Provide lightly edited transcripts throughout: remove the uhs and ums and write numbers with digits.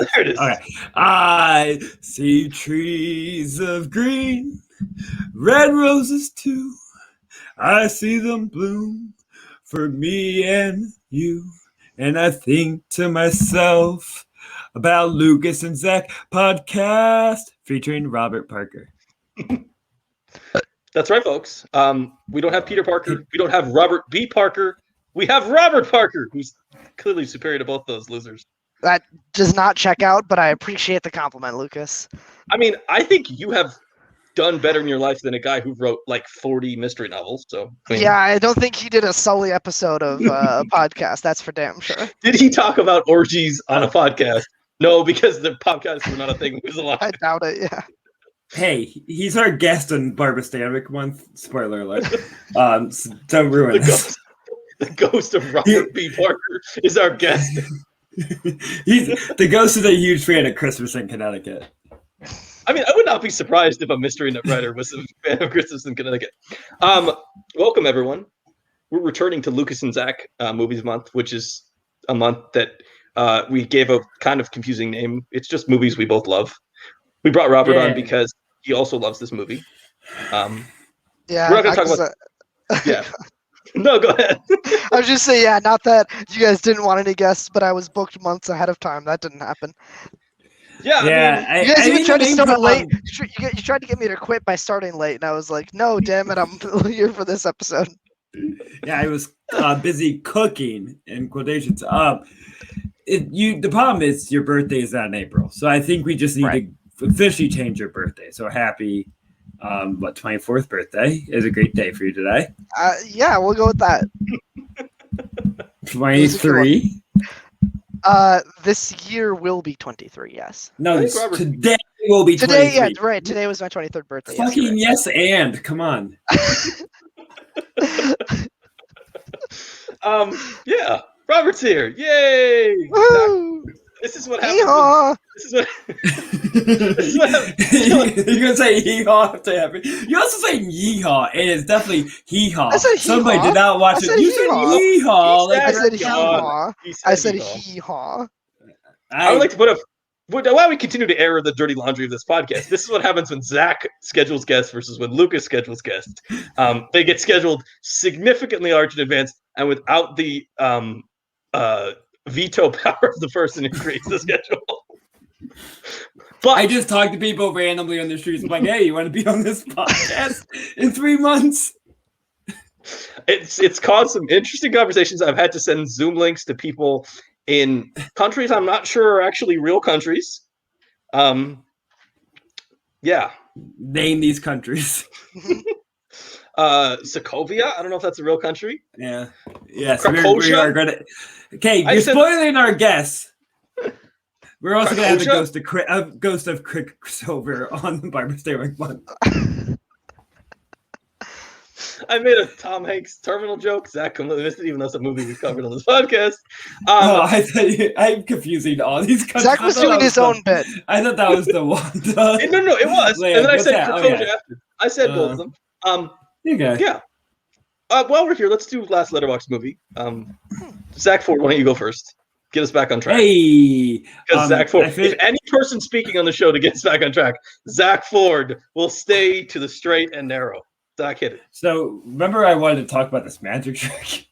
there it is. Okay. I see trees of green, red roses too. I see them bloom for me and you. And I think to myself about Lucas and Zack podcast featuring Robert Parker. That's right, folks. We don't have Peter Parker. We don't have Robert B. Parker. We have Robert Parker, who's clearly superior to both those losers. That does not check out, but I appreciate the compliment, Lucas. I mean, I think you have done better in your life than a guy who wrote like 40 mystery novels. So yeah, I don't think he did a Sully episode of a podcast. That's for damn sure. Did he talk about orgies on a podcast? No, because the podcasts were not a thing when he was alive. I doubt it. Yeah. Hey, he's our guest on Barbara Stanwyck month. Spoiler alert. So don't ruin this. The ghost of Robert B. Parker is our guest. The ghost is a huge fan of Christmas in Connecticut. I mean, I would not be surprised if a mystery writer was a fan of Christmas in Connecticut. Welcome, everyone. We're returning to Lucas and Zack Movies Month, which is a month that we gave a kind of confusing name. It's just movies we both love. We brought Robert on because he also loves this movie. Yeah, we're not going to talk about. Yeah. No, go ahead. I was just saying, yeah, not that you guys didn't want any guests, but I was booked months ahead of time. That didn't happen. Yeah, I mean, you guys even tried to start late. You tried to get me to quit by starting late, and I was like, no, damn it, I'm here for this episode. Yeah, I was busy cooking, in quotations. The problem is your birthday is not in April, so I think we just need to officially change your birthday. So happy 24th birthday is a great day for you today. Yeah, we'll go with that. 23. This year will be 23. Yes. No, today will be 23. Today, yeah, right. Today was my 23rd birthday. Fucking yes, and come on. Yeah, Robert's here. Yay! Woo! This is what happens. This is what You're gonna say hee-haw after happy. You also say yeehaw, and it's definitely hee-haw. I said hee-haw. Somebody did not watch it. You said yeehaw. I said hee-haw. I said hee-haw. I would like to put up. While we continue to air the dirty laundry of this podcast, this is what happens when Zack schedules guests versus when Lucas schedules guests. They get scheduled significantly large in advance and without the veto power of the person who creates the schedule. But I just talk to people randomly on the streets. I'm like, hey, you want to be on this podcast in 3 months? It's caused some interesting conversations. I've had to send Zoom links to people in countries I'm not sure are actually real countries. Yeah. Name these countries. Sokovia. I don't know if that's a real country. Yeah. Yes. We are going to. Okay, you're spoiling our guess. We're also going to have the ghost of Quicksilver on the Barbara Stanwyck one. I made a Tom Hanks terminal joke. Zack completely missed it, even though it's a movie we've covered on this podcast. I'm confusing all these. Zack was doing his own bit. I thought that was the one. No, it was. Land, and then I said Krakoja after. I said both of them. Okay. Yeah. While we're here, let's do last Letterboxd movie. Zack Ford, why don't you go first? Get us back on track. Hey, because Zack Ford. If any person speaking on the show to get us back on track, Zack Ford will stay to the straight and narrow. Zack, hit it. So remember, I wanted to talk about this magic trick.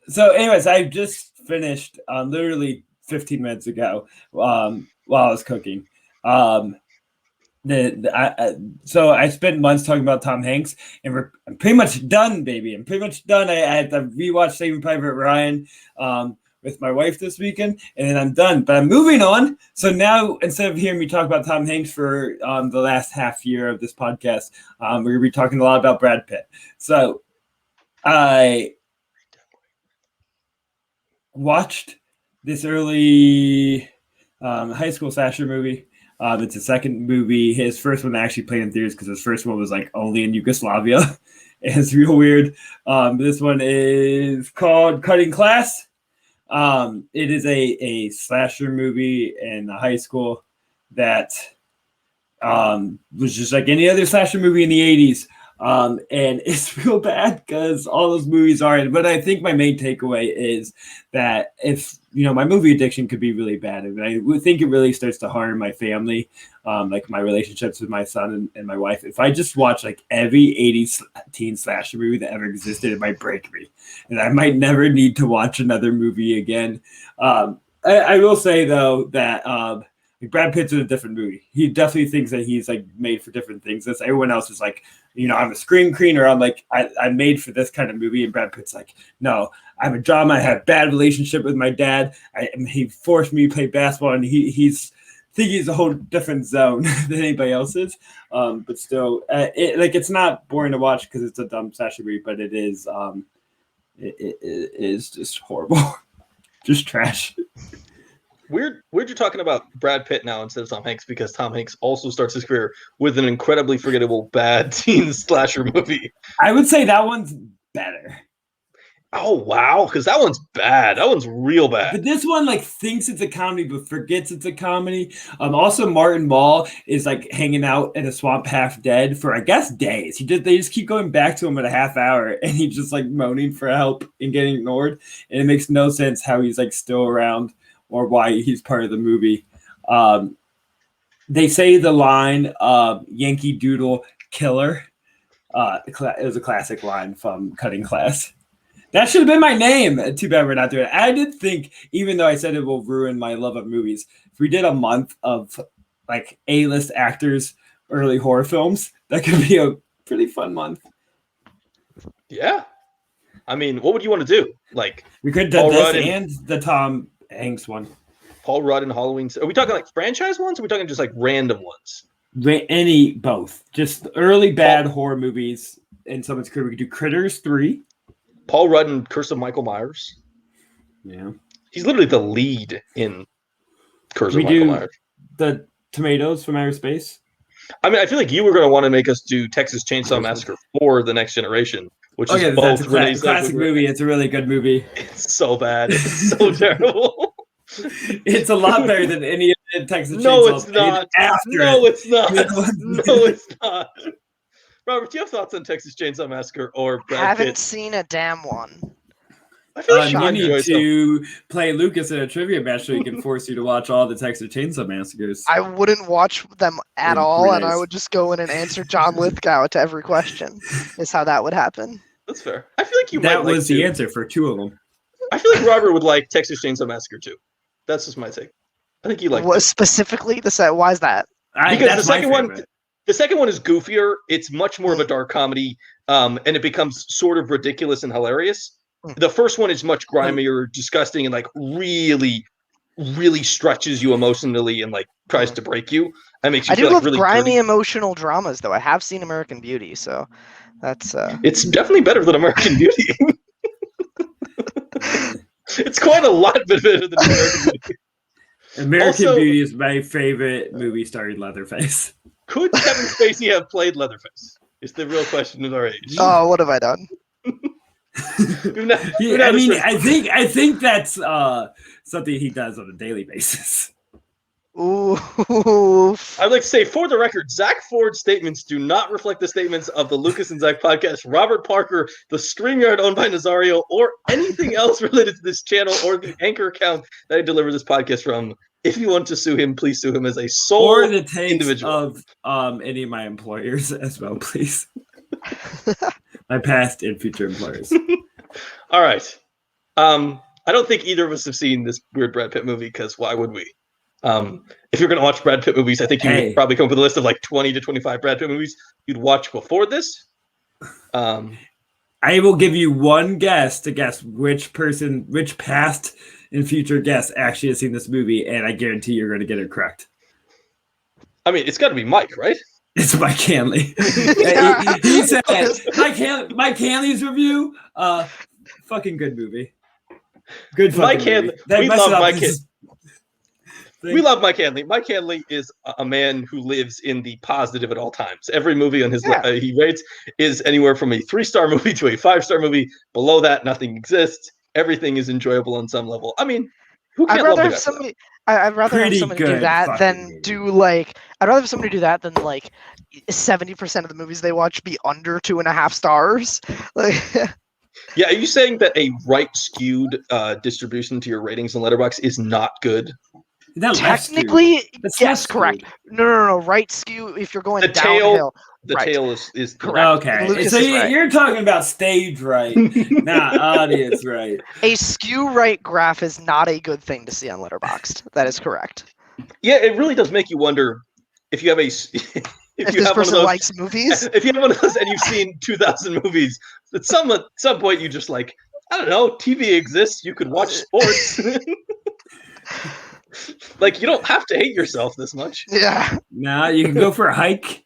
So, anyways, I just finished literally 15 minutes ago while I was cooking. So I spent months talking about Tom Hanks, and I'm pretty much done, baby. I'm pretty much done. I had to rewatch Saving Private Ryan with my wife this weekend, and then I'm done. But I'm moving on. So now, instead of hearing me talk about Tom Hanks for the last half year of this podcast, we're going to be talking a lot about Brad Pitt. So I watched this early high school slasher movie. It's a second movie. His first one actually played in theaters because his first one was like only in Yugoslavia. It's real weird. This one is called Cutting Class. It is a slasher movie in a high school that was just like any other slasher movie in the 80s. And it's real bad because all those movies are. But I think my main takeaway is that if my movie addiction could be really bad, and I would think it really starts to harm my family, like my relationships with my son and my wife. If I just watch like every 80s teen slasher movie that ever existed, it might break me, and I might never need to watch another movie again. I will say though that Brad Pitt's in a different movie. He definitely thinks that he's like made for different things. That's everyone else is like, I'm a scream queen, or I'm like, I'm made for this kind of movie. And Brad Pitt's like, no, I'm a drama. I have a bad relationship with my dad. He forced me to play basketball, and he's a whole different zone than anybody else is. But still, it's not boring to watch because it's a dumb slasher movie, but it is just horrible, just trash. Weird you're talking about Brad Pitt now instead of Tom Hanks, because Tom Hanks also starts his career with an incredibly forgettable bad teen slasher movie. I would say that one's better. Oh, wow, because that one's bad. That one's real bad. But this one thinks it's a comedy but forgets it's a comedy. Also, Martin Mull is hanging out in a swamp half dead for, I guess, days. They just keep going back to him in a half hour, and he's just moaning for help and getting ignored. And it makes no sense how he's still around or why he's part of the movie. They say the line, Yankee Doodle Killer. It was a classic line from Cutting Class. That should have been my name. Too bad we're not doing it. I did think, even though I said it will ruin my love of movies, if we did a month of A-list actors, early horror films, that could be a pretty fun month. Yeah. I mean, what would you want to do? We could do this and the Tom Hanks one. Paul Rudd and Halloween. Are we talking franchise ones, or are we talking just random ones? Both. Just early bad horror movies in someone's career. We could do Critters 3. Paul Rudd and Curse of Michael Myers. Yeah. He's literally the lead in Curse of Michael Myers. The Tomatoes from Outer Space. I mean, I feel like you were going to want to make us do Texas Chainsaw Massacre for The Next Generation, which is both a classic movie. It's a really good movie. It's so bad. It's so terrible. It's a lot better than any of the Texas Chainsaw. No, it's not. No, it's not. No, it's not. Robert, do you have thoughts on Texas Chainsaw Massacre or Brad Pitt? Haven't seen a damn one. I feel like Sean you need to play Lucas in a trivia match so he can force you to watch all the Texas Chainsaw Massacres. I wouldn't watch them at all, and I would just go in and answer John Lithgow to every question. Is how that would happen. That's fair. I feel like that was the answer for 2 of them. I feel like Robert would like Texas Chainsaw Massacre too. That's just my take. I think he liked what specifically the set. Why is that? Because the second one is goofier. It's much more of a dark comedy, and it becomes sort of ridiculous and hilarious. The first one is much grimier, disgusting, and really, really stretches you emotionally and tries to break you. That makes you I feel do love really grimy dirty. Emotional dramas, though. I have seen American Beauty, so that's. It's definitely better than American Beauty. It's quite a lot better than American Beauty. American Beauty is my favorite movie starring Leatherface. Could Kevin Spacey have played Leatherface? Is the real question of our age. Oh, what have I done? I think that's something he does on a daily basis. Ooh. I'd like to say, for the record, Zack Ford's statements do not reflect the statements of the Lucas and Zack podcast, Robert Parker, the StreamYard owned by Nazario, or anything else related to this channel or the Anchor account that I deliver this podcast from. If you want to sue him, please sue him as a sole or the takes individual. of any of my employers as well, please. My past and future employers. All right. I don't think either of us have seen this weird Brad Pitt movie, because why would we? If you're going to watch Brad Pitt movies, I think you would probably come up with a list of 20 to 25 Brad Pitt movies you'd watch before this. I will give you one guess to guess which past and future guest actually has seen this movie, and I guarantee you're going to get it correct. I mean, it's got to be Mike, right? It's Mike Hanley. He said, Mike Hanley's review, fucking good movie. Good fucking Mike Hanley. movie. We love Mike Hanley. Mike Hanley is a man who lives in the positive at all times. Every movie on his he rates is anywhere from a 3-star movie to a 5-star movie. Below that, nothing exists. Everything is enjoyable on some level. I mean, who can't love the guy for that? I'd rather have somebody do that than do I'd rather have somebody do that than 70% of the movies they watch be under 2.5 stars. Like, Yeah, are you saying that a right skewed distribution to your ratings on Letterboxd is not good? That technically, That's yes, left correct. skewed. No. Right skew if you're going The downhill. tail is Correct. Okay, Lucas so is right. you're talking about stage right, not audience right. A skew right graph is not a good thing to see on Letterboxd. That is correct. Yeah, it really does make you wonder if you have a If you this have one of person those likes movies, if you have one of those and you've seen 2,000 movies, at some point you just like, I don't know, TV exists, you could watch sports. Like, you don't have to hate yourself this much. yeah. Nah, you can go for a hike.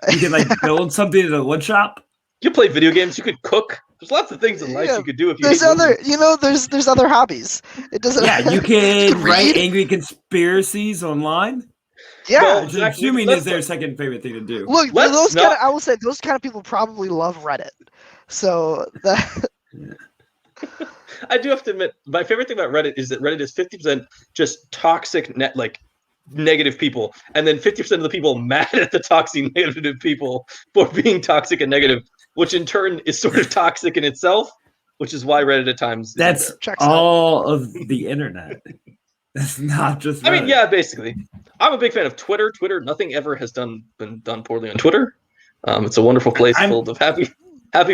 You can like build something in a wood shop. You play video games, you could cook. There's lots of things in life Yeah, you could do if you There's hate other, movies. there's other hobbies. It doesn't. Yeah, you can write read. angry conspiracies online. Yeah. Well, Which Zack, I'm assuming let's is their second favorite thing to do. Look, let's those not- kind of, I will say those kind of people probably love Reddit. So that I do have to admit, my favorite thing about Reddit is that Reddit is 50% just toxic negative people, and then 50% of the people mad at the toxic negative people for being toxic and negative, which in turn is sort of toxic in itself, which is why Reddit at times is That's there. checks out. all of the internet. That's not just. I mean, Reddit. yeah, basically. I'm a big fan of Twitter. Nothing ever has been done poorly on Twitter. It's a wonderful place full of happy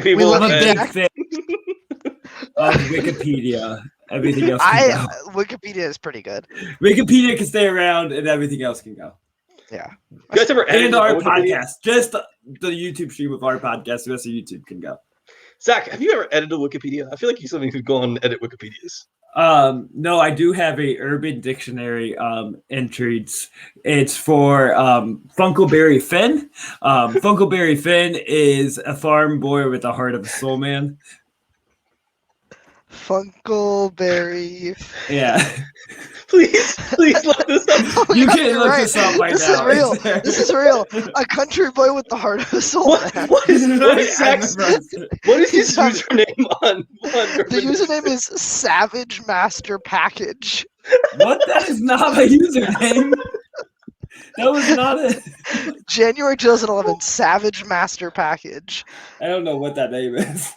people. love I'm a you, big Jack. fan of Wikipedia. Everything else can go. Wikipedia is pretty good. Wikipedia can stay around, and everything else can go. Yeah. You guys ever edited And our Wikipedia? podcast, just the YouTube stream of our podcast, the rest of YouTube can go. Zach, have you ever edited Wikipedia? I feel like you're somebody who'd go and edit Wikipedias. No, I do have a Urban Dictionary entries. It's for Funkleberry Finn. Funkleberry Finn is a farm boy with the heart of a soul man. Funkleberry. Yeah. Please look this up. Oh, You yeah, can you're look right. this up right This now. is real. It's there. This is real. A country boy with the heart of a soul man. What is Zach's, I what is his Sorry. username on The username is Savage Master Package. What? That is not a username. That was not it. January 2011, Savage Master Package. I don't know what that name is.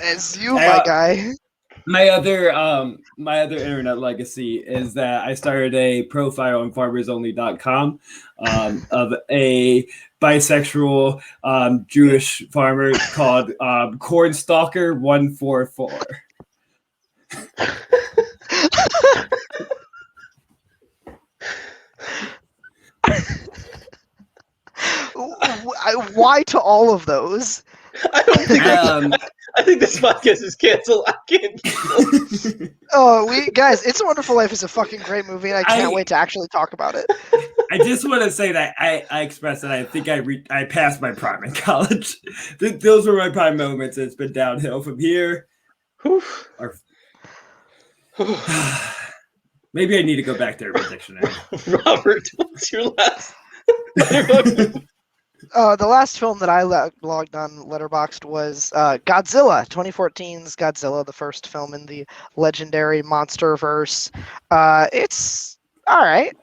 It's you, my guy. My other internet legacy is that I started a profile on farmersonly.com of a bisexual Jewish farmer called Cornstalker 144. Why to all of those? I don't think I think this podcast is canceled. I can't. Oh, guys, It's a Wonderful Life is a fucking great movie, and I can't wait to actually talk about it. I just want to say that I expressed that I think I passed my prime in college. Those were my prime moments. It's been downhill from here. Maybe I need to go back to Urban Dictionary. Robert, what's your last? The last film that I logged on Letterboxd was Godzilla, 2014's Godzilla, the first film in the legendary MonsterVerse. It's all right.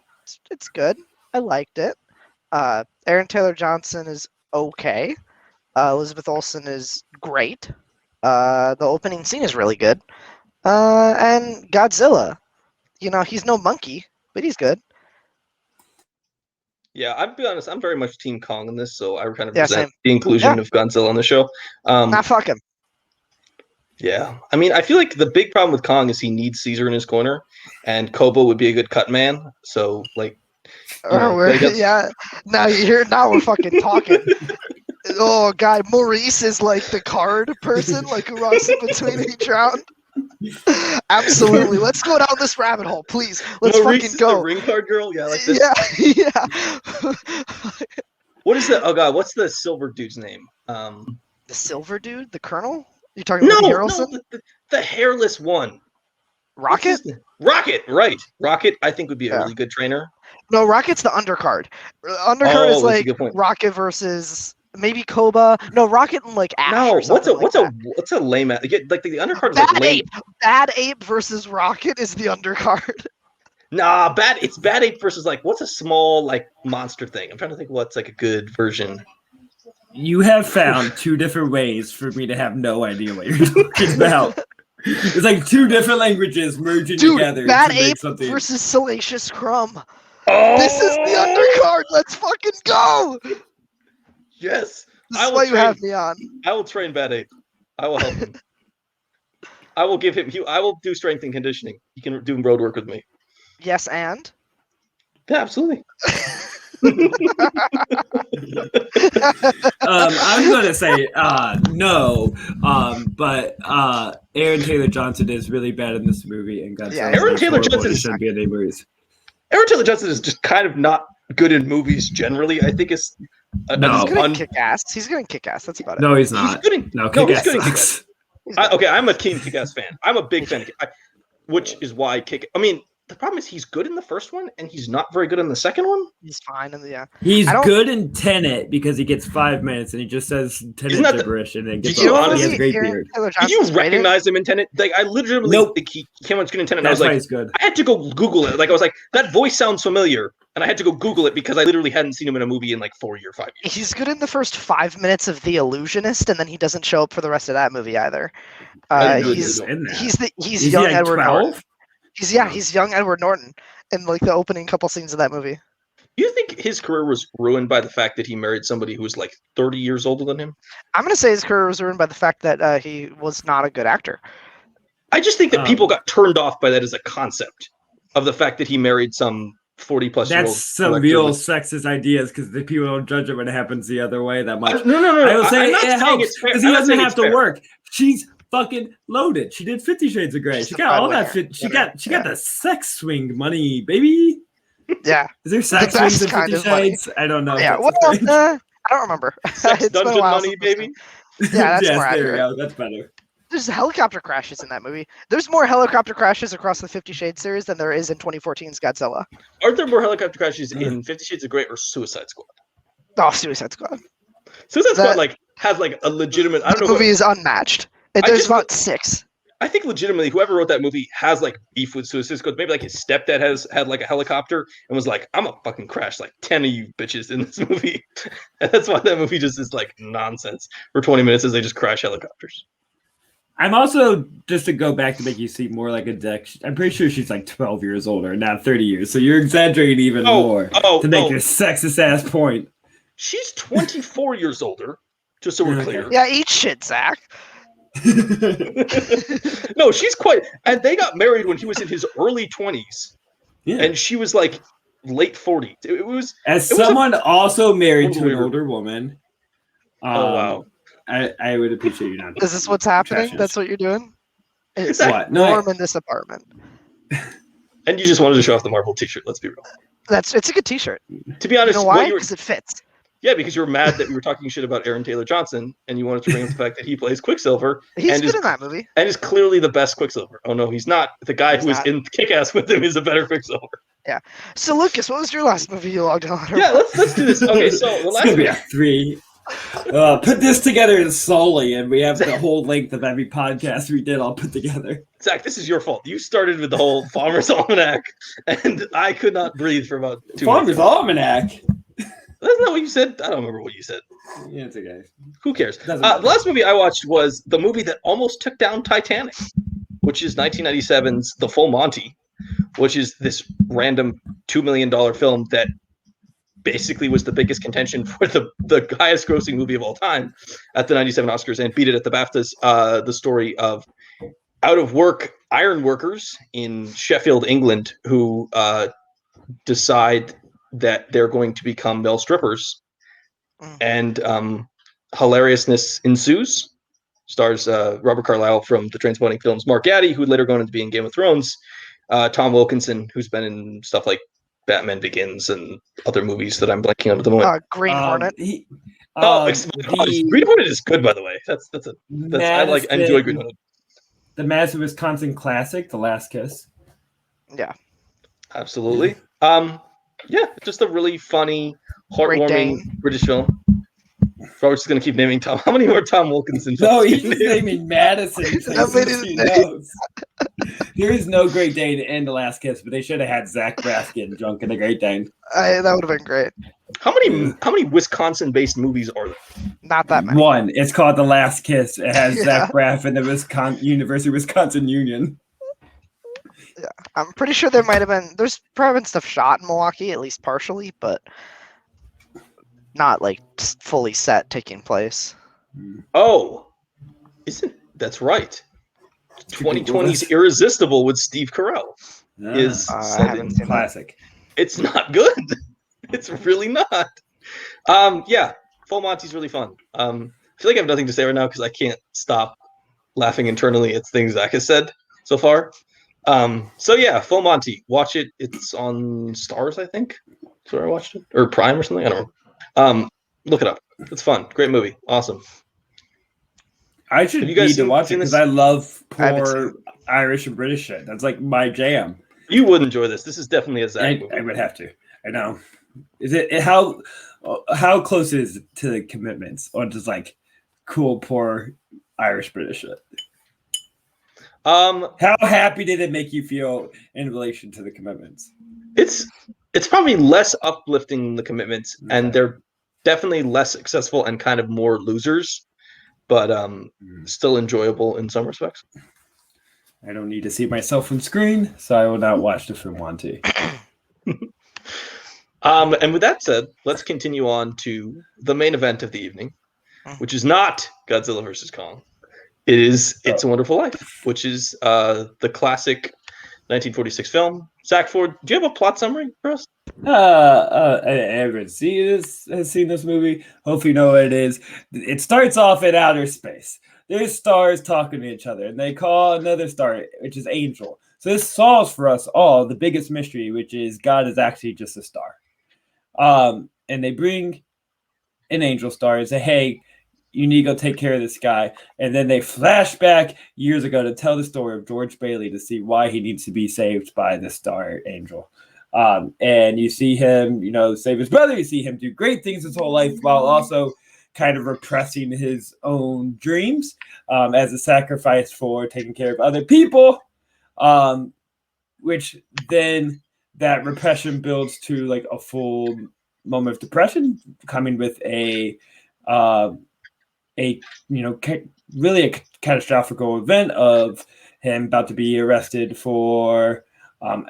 It's good. I liked it. Aaron Taylor Johnson is okay. Elizabeth Olsen is great. The opening scene is really good. And Godzilla, he's no monkey, but he's good. Yeah, I'll be honest. I'm very much Team Kong in this, so I kind of Yeah, resent same. the inclusion of Godzilla on the show. Fuck him. Yeah, I mean, I feel like the big problem with Kong is he needs Caesar in his corner, and Kobo would be a good cut man. So, like, Now we're fucking talking. Oh god, Maurice is like the card person, like who runs in between each round. Absolutely. Let's go down this rabbit hole, please. Let's Maurice fucking go. Is the ring card girl? Yeah, like this. Yeah. What is the? Oh god, what's the silver dude's name? The silver dude, the colonel? You talking about Harrelson? No, the hairless one. Rocket? Rocket, right? Rocket, I think would be a really good trainer. No, Rocket's the undercard. Undercard is that's a like good point. Rocket versus maybe Koba. No, Rocket and like Ash. No, or something what's a lame ass? Like the undercard is Bad like lame. Ape. Bad Ape versus Rocket is the undercard. Nah, it's Bad Ape versus like what's a small like monster thing? I'm trying to think what's like a good version. You have found two different ways for me to have no idea what you're talking about. It's like two different languages merging together. Bad to make Ape something. versus Salacious Crumb. Oh, This is the undercard. Let's fucking go. Yes. This is why you have me on. I will train Bad Ape. I will help him. I will give him. I will do strength and conditioning. He can do road work with me. Yes, and Yeah, absolutely. I'm gonna say no, but Aaron Taylor Johnson is really bad in this movie, and Godzilla. Yeah, Aaron Taylor Johnson shouldn't be in any movies. Aaron Taylor Johnson is just kind of not good in movies generally. I think it's No. he's good in Kick-Ass. He's good in Kick-Ass. That's about it. No, he's not. He's good in, No, no, he's Kick-Ass good in sucks. Kick-Ass. Okay, I'm a keen Kick-Ass fan. I'm a big fan of Kick-Ass, which is why I mean, the problem is he's good in the first one, and he's not very good in the second one. He's fine in the He's good in Tenet because he gets 5 minutes and he just says Tenet gibberish and then gets he has a great beard. Did you recognize him in Tenet? Like I legitimately think he came on screen in Tenet. And I was like, he's good. I had to go Google it. Like I was like, that voice sounds familiar, and I had to go Google it because I literally hadn't seen him in a movie in like 4 or 5 years. He's good in the first 5 minutes of The Illusionist, and then he doesn't show up for the rest of that movie either. He's young like Edward 12? Norton. He's young Edward Norton in like the opening couple scenes of that movie. Do you think his career was ruined by the fact that he married somebody who was like 30 years older than him? I'm going to say his career was ruined by the fact that he was not a good actor. I just think that people got turned off by that as a concept of the fact that he married some 40-plus-year-old. That's some real sexist ideas because the people don't judge it when it happens the other way that much. No. I will say it helps because he doesn't have to work. She's fucking loaded. She did 50 Shades of Grey. She got all that. She got the sex swing money, baby. Yeah. Is there sex swings in 50 Shades? I don't know. Yeah. Well, I don't remember. Sex dungeon money, baby. Yeah, that's yes, more there we accurate. go. That's better. There's helicopter crashes in that movie. There's more helicopter crashes across the 50 Shades series than there is in 2014's Godzilla. Aren't there more helicopter crashes in 50 Shades of Grey or Suicide Squad? Oh, Suicide Squad. Suicide Squad has a legitimate. I don't know. The movie is unmatched. There's about 6. I think legitimately, whoever wrote that movie has like beef with Suicide Squad. Maybe like his stepdad had like a helicopter and was like, "I'm gonna fucking crash like 10 of you bitches in this movie," and that's why that movie just is like nonsense for 20 minutes as they just crash helicopters. I'm also, just to go back to make you seem more like a dick, I'm pretty sure she's like 12 years older, not 30 years. So you're exaggerating even more to make your sexist ass point. She's 24 years older, just so we're clear. Yeah, eat shit, Zach. No, she's quite. And they got married when he was in his early 20s. Yeah. And she was like late 40s. It was. As someone also married to an older woman. Oh, wow. I would appreciate you not. Is this what's happening? That's what you're doing? It's what? Warm in this apartment. And you just wanted to show off the Marvel t-shirt, let's be real. It's a good t-shirt. To be honest, you know why? Because it fits. Yeah, because you were mad that we were talking shit about Aaron Taylor Johnson, and you wanted to bring up the fact that he plays Quicksilver. He's good in that movie. And is clearly the best Quicksilver. Oh, no, he's not. The guy who was in Kick-Ass with him is a better Quicksilver. Yeah. So, Lucas, what was your last movie you logged on? Yeah, let's do this. Okay, so the last movie. 3. Put this together solely, and we have the whole length of every podcast we did all put together. Zach, this is your fault. You started with the whole Farmer's Almanac, and I could not breathe for about 2 minutes. Farmer's Almanac? That's not what you said. I don't remember what you said. Yeah, it's okay. Who cares? The last movie I watched was the movie that almost took down Titanic, which is 1997's The Full Monty, which is this random $2 million film that basically was the biggest contention for the highest grossing movie of all time at the 97 Oscars and beat it at the BAFTAs. The story of out of work iron workers in Sheffield, England, who decide that they're going to become male strippers, and hilariousness ensues. Stars Robert Carlyle from the Trainspotting films, Mark Addy, who would later go on to be in Game of Thrones, Tom Wilkinson, who's been in stuff like Batman Begins and other movies that I'm blanking on at the moment. Green Hornet. Green Hornet is good, by the way. I enjoy Green Hornet. The Madison, Wisconsin classic, The Last Kiss. Yeah, absolutely. Yeah, just a really funny, heartwarming British film. Robert's going to keep naming Tom. How many more Tom Wilkinson films? No, he's naming Madison. Nobody knows. there is no Great Dane in The Last Kiss, but they should have had Zach Braskin drunk in the Great Dane. That would have been great. How many Wisconsin-based movies are there? Not that many. One. It's called The Last Kiss. It has Yeah. Zach Braff and the University of Wisconsin Union. Yeah, I'm pretty sure there might have been. There's probably been stuff shot in Milwaukee, at least partially, but not like fully set taking place. Oh, that's right? 2020's Irresistible with Steve Carell is I set haven't in. seen that. Classic. It's not good. It's really not. Yeah, Full Monty's really fun. I feel like I have nothing to say right now because I can't stop laughing internally at things Zach has said so far. So yeah, Full Monty, watch it. It's on Stars, I think. That's where I watched it, or Prime or something. I don't know. Look it up. It's fun. Great movie. Awesome. I should Have you guys need to watch it seen because this? I love I haven't poor Irish and British shit. That's like my jam. You would enjoy this. This is definitely a Zack movie. I would have to. I know. Is it how close is it to the Commitments, or just like cool poor Irish British shit? How happy did it make you feel in relation to the Commitments? It's probably less uplifting than the Commitments, and they're definitely less successful and kind of more losers, but still enjoyable in some respects. I don't need to see myself on screen, so I will not watch the film Monty. And with that said, let's continue on to the main event of the evening, which is not Godzilla vs. Kong. It is It's a Wonderful Life, which is the classic 1946 film. Zach Ford, do you have a plot summary for us? I haven't seen this movie. Hopefully you know what it is. It starts off in outer space. There's stars talking to each other, and they call another star, which is Angel. So this solves for us all the biggest mystery, which is God is actually just a star. And they bring an angel star and say, hey, you need to go take care of this guy. And then they flash back years ago to tell the story of George Bailey to see why he needs to be saved by the star angel. And you see him, save his brother. You see him do great things his whole life while also kind of repressing his own dreams as a sacrifice for taking care of other people, which then that repression builds to like a full moment of depression, coming with a really a catastrophic event of him about to be arrested for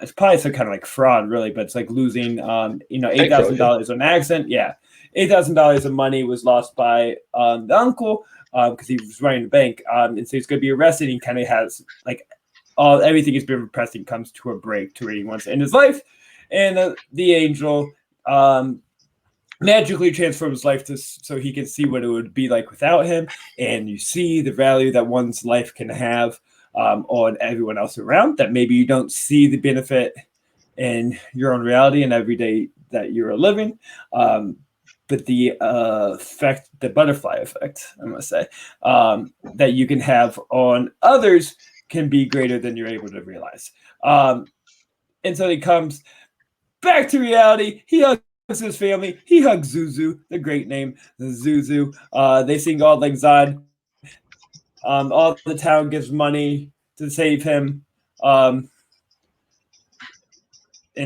it's probably some kind of like fraud, really, but it's like losing $8,000 on accident. Yeah, $8,000 of money was lost by the uncle because he was running the bank, and so he's going to be arrested. He kind of has like everything he's been repressing comes to a break to where he wants to end his life, and the angel magically transforms his life so he can see what it would be like without him, and you see the value that one's life can have on everyone else around, that maybe you don't see the benefit in your own reality and every day that you're living, but the effect, the butterfly effect, I must say, that you can have on others can be greater than you're able to realize. And so he comes back to reality. He hugs his family. He hugs Zuzu, the great name, Zuzu. They sing Auld Lang Syne. All the town gives money to save him and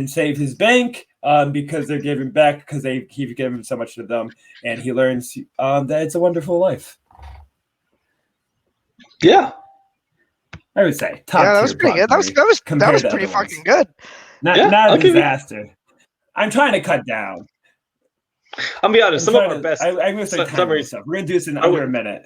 save his bank because they're giving back because he's given so much to them, and he learns that it's a wonderful life. Yeah, I would say top. Yeah, that was pretty good. That was pretty fucking good. Not a disaster. I'm trying to cut down. I'll be honest. Some of our best I'm going to start timing stuff. We're going to do this in under a minute.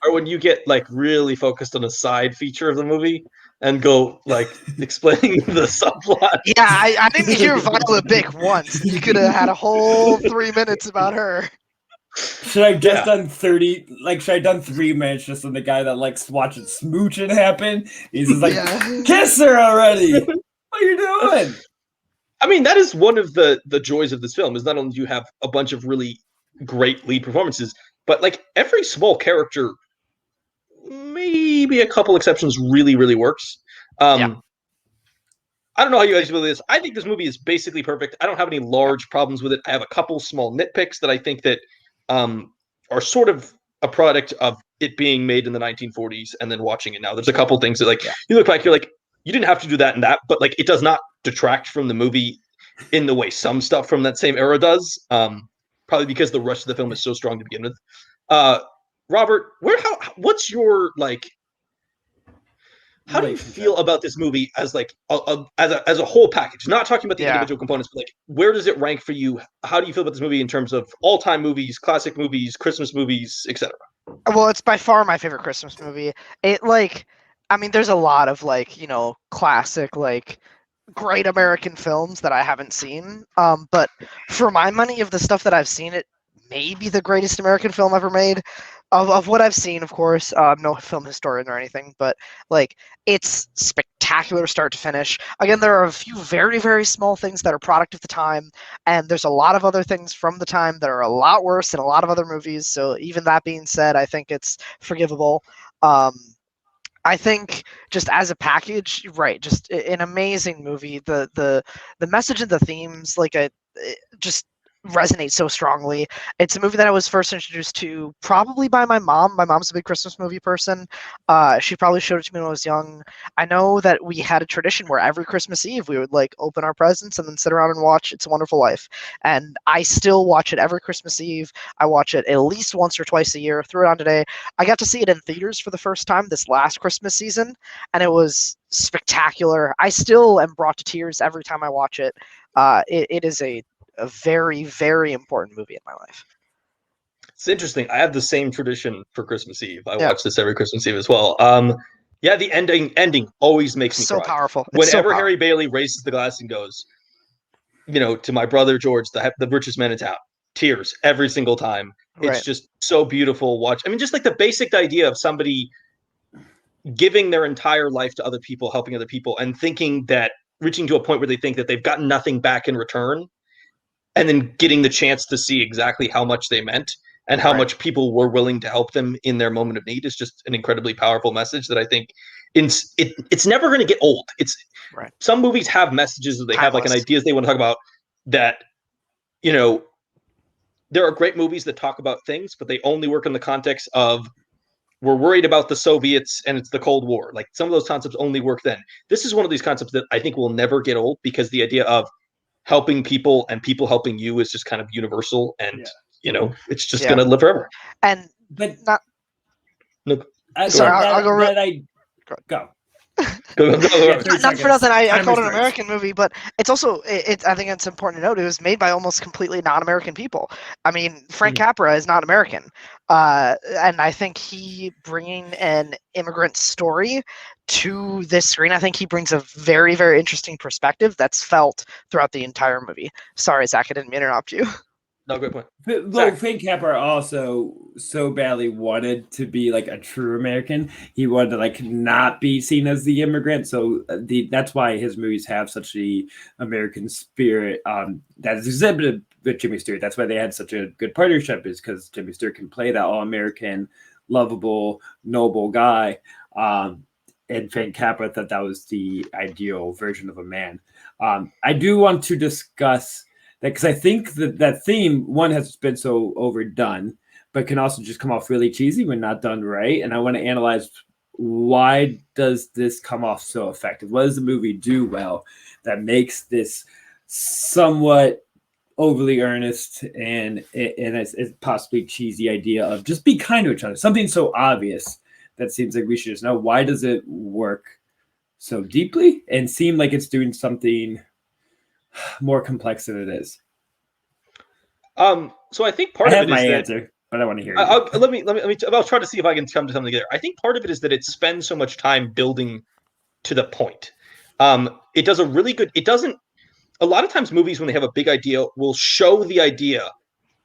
Or when you get like really focused on a side feature of the movie and go like explaining the subplot. Yeah, I didn't hear Viola Bick once. You could have had a whole 3 minutes about her. Should I just done 30? Like, should I done 3 minutes just on the guy that likes watching smooching happen? He's just like, kiss her already. What are you doing? I mean, that is one of the joys of this film. Is not only do you have a bunch of really great lead performances, but like every small character, maybe a couple exceptions, really, really works. I don't know how you guys feel this. I think this movie is basically perfect. I don't have any large problems with it. I have a couple small nitpicks that I think that are sort of a product of it being made in the 1940s and then watching it now. There's a couple things that like you look back, you're like, you didn't have to do that and that, but like it does not detract from the movie in the way some stuff from that same era does. Probably because the rest of the film is so strong to begin with. Robert, what's your like? How do you feel about this movie as like as a whole package? Not talking about the individual components, but like where does it rank for you? How do you feel about this movie in terms of all-time movies, classic movies, Christmas movies, etc.? Well, it's by far my favorite Christmas movie. It like, I mean, there's a lot of like, classic like great American films that I haven't seen. But for my money, of the stuff that I've seen, it may be the greatest American film ever made. Of what I've seen, of course, I'm no film historian or anything, but like it's spectacular start to finish. Again, there are a few very, very small things that are product of the time, and there's a lot of other things from the time that are a lot worse than a lot of other movies. So even that being said, I think it's forgivable. I think just as a package, right, just an amazing movie. The message and the themes, like it just resonate so strongly. It's a movie that I was first introduced to probably by my mom. My mom's a big Christmas movie person. She probably showed it to me when I was young. I know that we had a tradition where every Christmas Eve we would like open our presents and then sit around and watch It's a Wonderful Life. And I still watch it every Christmas Eve. I watch it at least once or twice a year. Threw it on today. I got to see it in theaters for the first time this last Christmas season, and it was spectacular. I still am brought to tears every time I watch it. It is a very, very important movie in my life. It's interesting. I have the same tradition for Christmas Eve. I Yeah. watch this every Christmas Eve as well. Yeah, the ending always makes me So cry. powerful. It's Whenever so powerful. Harry Bailey raises the glass and goes, to my brother George, the richest man in town, tears every single time. It's Right. just so beautiful. Watch. I mean, just like the basic idea of somebody giving their entire life to other people, helping other people, and thinking that reaching to a point where they think that they've gotten nothing back in return, and then getting the chance to see exactly how much they meant and how much people were willing to help them in their moment of need is just an incredibly powerful message that I think it's never going to get old. It's some movies have messages that they have like an ideas they want to talk about that, there are great movies that talk about things, but they only work in the context of we're worried about the Soviets and it's the Cold War. Like some of those concepts only work then. This is one of these concepts that I think will never get old because the idea of helping people and people helping you is just kind of universal, and it's just gonna live forever. And but not. No, sorry, I'll go. Go. Not for nothing. I called it an American movie, but it's also. I think it's important to note it was made by almost completely non-American people. I mean, Frank Capra is not American, and I think he bringing an immigrant story to this screen, I think he brings a very, very interesting perspective that's felt throughout the entire movie. Sorry, Zach, I didn't interrupt you. No, good point. Though Frank Capra also so badly wanted to be like a true American, he wanted to like not be seen as the immigrant. So that's why his movies have such the American spirit that is exhibited with Jimmy Stewart. That's why they had such a good partnership, is because Jimmy Stewart can play that all-American, lovable, noble guy. And Frank Capra thought that was the ideal version of a man. I do want to discuss because I think that theme, one, has been so overdone, but can also just come off really cheesy when not done right. And I want to analyze, why does this come off so effective? What does the movie do well that makes this somewhat overly earnest and it's possibly cheesy idea of just be kind to each other? Something so obvious that seems like we should just know. Why does it work so deeply and seem like it's doing something more complex than it is? So I think part of it is my answer, but I want to hear you. Let me. I'll try to see if I can come to something together. I think part of it is that it spends so much time building to the point. It does a really good. It doesn't. A lot of times, movies when they have a big idea will show the idea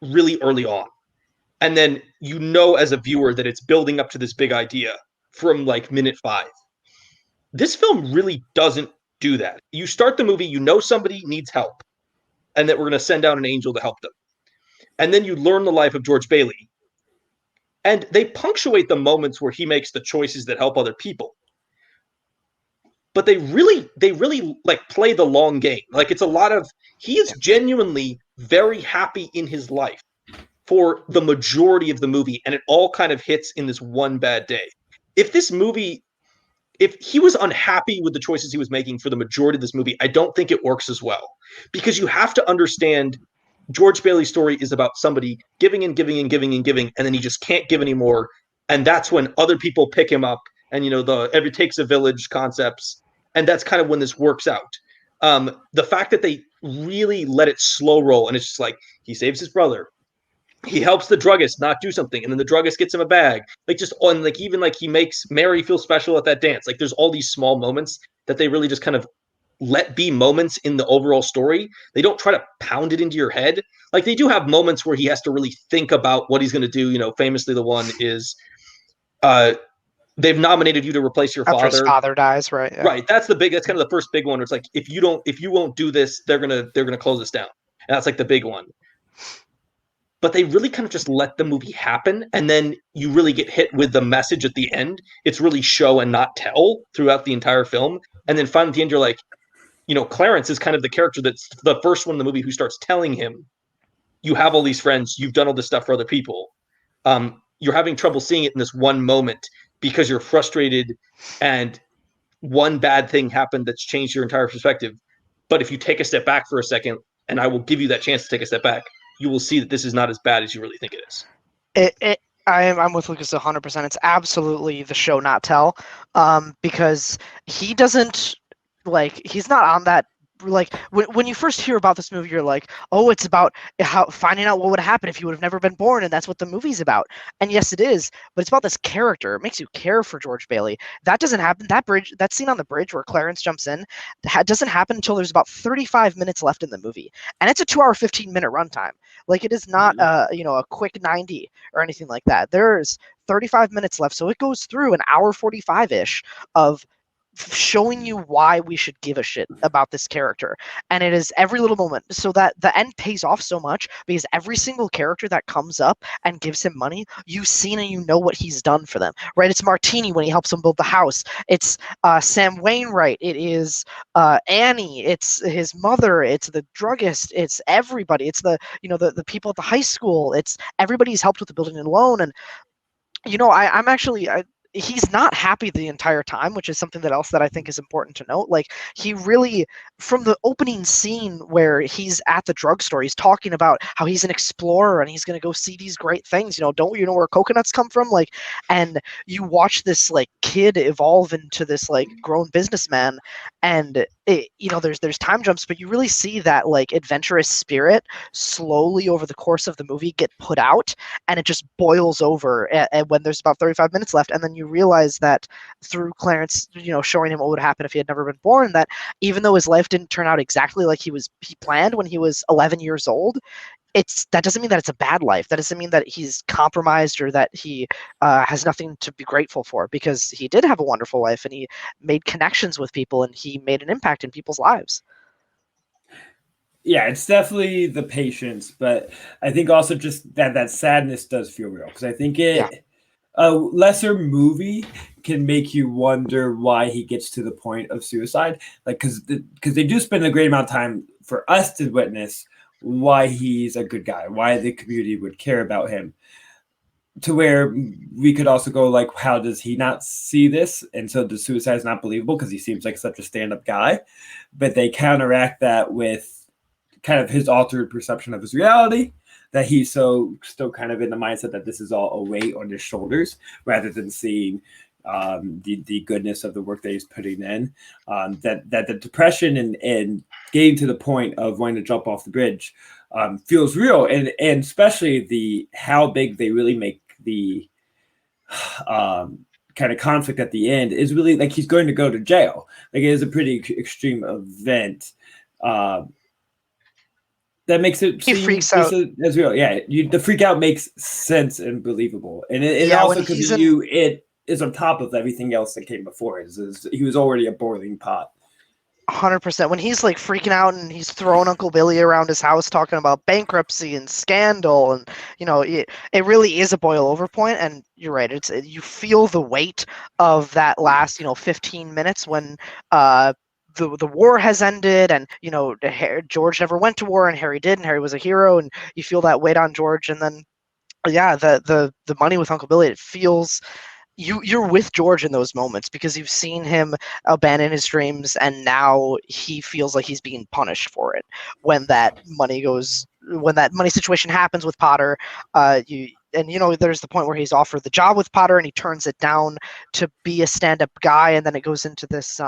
really early on, and then as a viewer that it's building up to this big idea from like minute 5. This film really doesn't do that. You start the movie, somebody needs help, and that we're going to send out an angel to help them. And then you learn the life of George Bailey. And they punctuate the moments where he makes the choices that help other people. But they really like play the long game. Like it's a lot of, he is genuinely very happy in his life for the majority of the movie. And it all kind of hits in this one bad day. If this movie if he was unhappy with the choices he was making for the majority of this movie, I don't think it works as well, because you have to understand George Bailey's story is about somebody giving and giving and giving and giving, and then he just can't give anymore, and that's when other people pick him up, and the every takes a village concepts, and that's kind of when this works out. The fact that they really let it slow roll, and it's just like he saves his brother, he helps the druggist not do something, and then the druggist gets him a bag, like just on like even like he makes Mary feel special at that dance. Like there's all these small moments that they really just kind of let be moments in the overall story. They don't try to pound it into your head. Like they do have moments where he has to really think about what he's going to do. Famously the one is uh they've nominated you to replace your After his father. father dies, right? Yeah. Right. That's kind of the first big one. Where it's like if you won't do this, they're gonna close this down. And that's like the big one. But they really kind of just let the movie happen, and then you really get hit with the message at the end. It's really show and not tell throughout the entire film. And then finally at the end, you're like, Clarence is kind of the character that's the first one in the movie who starts telling him, you have all these friends, you've done all this stuff for other people. You're having trouble seeing it in this one moment because you're frustrated and one bad thing happened that's changed your entire perspective. But if you take a step back for a second, and I will give you that chance to take a step back, you will see that this is not as bad as you really think it is. I'm with Lucas 100%. It's absolutely the show not tell, because he doesn't he's not on that. Like when you first hear about this movie, you're like, oh, it's about how finding out what would happen if you would have never been born, and that's what the movie's about. And yes, it is, but it's about this character. It makes you care for George Bailey. That doesn't happen. That scene on the bridge where Clarence jumps in, doesn't happen until there's about 35 minutes left in the movie, and it's a 2-hour 15-minute runtime. Like it is not a quick 90 or anything like that. There's 35 minutes left, so it goes through an hour 45-ish of showing you why we should give a shit about this character, and it is every little moment, so that the end pays off so much, because every single character that comes up and gives him money, you've seen and you know what he's done for them, right? It's Martini when he helps him build the house, it's Sam Wainwright, it is Annie, it's his mother, it's the druggist, it's everybody, it's the people at the high school, it's everybody he's helped with the building and loan. And I'm actually he's not happy the entire time, which is something else that I think is important to note. Like he really, from the opening scene where he's at the drugstore, he's talking about how he's an explorer and he's going to go see these great things. Don't you know where coconuts come from? Like, and you watch this like kid evolve into this like grown businessman, and there's time jumps, but you really see that like adventurous spirit slowly over the course of the movie get put out, and it just boils over and when there's about 35 minutes left, and then you realize that through Clarence, showing him what would happen if he had never been born, that even though his life didn't turn out exactly like he planned when he was 11 years old, that doesn't mean that it's a bad life. That doesn't mean that he's compromised or that he has nothing to be grateful for, because he did have a wonderful life and he made connections with people and he made an impact in people's lives. Yeah, it's definitely the patience, but I think also just that sadness does feel real, because I think a lesser movie can make you wonder why he gets to the point of suicide, like because they do spend a great amount of time for us to witness why he's a good guy, why the community would care about him, to where we could also go like, how does he not see this? And so the suicide is not believable because he seems like such a stand-up guy, but they counteract that with kind of his altered perception of his reality, that he's so still kind of in the mindset that this is all a weight on his shoulders, rather than seeing the goodness of the work that he's putting in. That the depression and getting to the point of wanting to jump off the bridge feels real, and especially how big they really make the kind of conflict at the end is really like he's going to go to jail. Like it is a pretty extreme event. That makes it he freaks out as real. Yeah, the freak out makes sense and believable, and it also because it is on top of everything else that came before. He was already a boiling pot. 100%. When he's like freaking out and he's throwing Uncle Billy around his house talking about bankruptcy and scandal, and it really is a boil over point. And you're right, you feel the weight of that last 15 minutes when the war has ended, and George never went to war and Harry did, and Harry was a hero, and you feel that weight on George. And then the money with Uncle Billy, it feels you're with George in those moments because you've seen him abandon his dreams, and now he feels like he's being punished for it. When that money situation happens with Potter, there's the point where he's offered the job with Potter and he turns it down to be a stand-up guy, and then it goes into this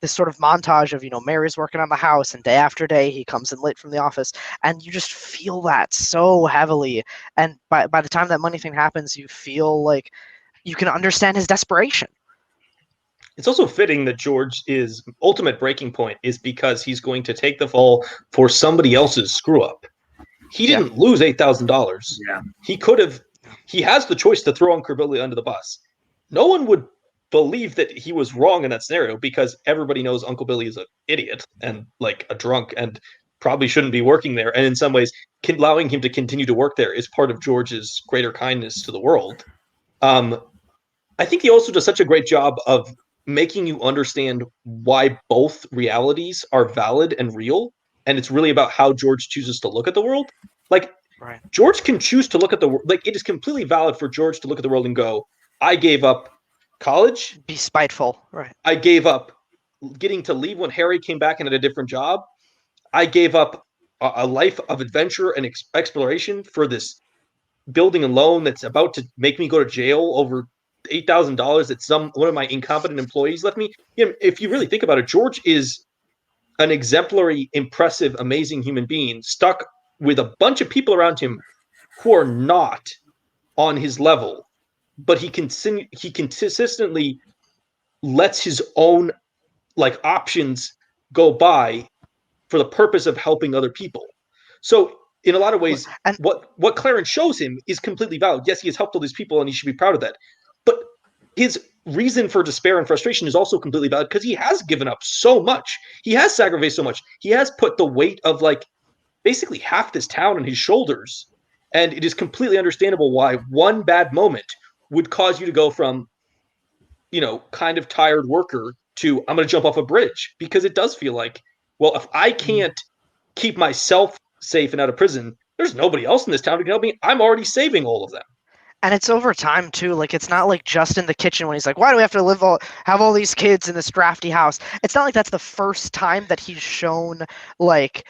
sort of montage of Mary's working on the house, and day after day he comes in late from the office, and you just feel that so heavily. And by the time that money thing happens, you feel like you can understand his desperation. It's also fitting that George's ultimate breaking point is because he's going to take the fall for somebody else's screw up. He didn't lose $8,000. Yeah. He could have. He has the choice to throw Uncle Billy under the bus. No one would believe that he was wrong in that scenario because everybody knows Uncle Billy is an idiot and like a drunk and probably shouldn't be working there. And in some ways, allowing him to continue to work there is part of George's greater kindness to the world. I think he also does such a great job of making you understand why both realities are valid and real. And it's really about how George chooses to look at the world. Like, Right. George can choose to look at the world. Like, it is completely valid for George to look at the world and go, I gave up college. Be spiteful. Right. I gave up getting to leave when Harry came back and had a different job. I gave up a life of adventure and exploration for this building a loan that's about to make me go to jail over $8,000 that one of my incompetent employees left me. If you really think about it, George is an exemplary, impressive, amazing human being stuck with a bunch of people around him who are not on his level, but he consistently lets his own like options go by for the purpose of helping other people. So in a lot of ways, And what Clarence shows him is completely valid. Yes, he has helped all these people and he should be proud of that. But his reason for despair and frustration is also completely valid because he has given up so much. He has sacrificed so much. He has put the weight of like basically half this town on his shoulders. And it is completely understandable why one bad moment would cause you to go from, kind of tired worker to I'm going to jump off a bridge, because it does feel like, well, if I can't keep myself safe and out of prison, there's nobody else in this town who can help me. I'm already saving all of them. And it's over time too. Like, it's not like just in the kitchen when he's like, "Why do we have to have all these kids in this drafty house?" It's not like that's the first time that he's shown like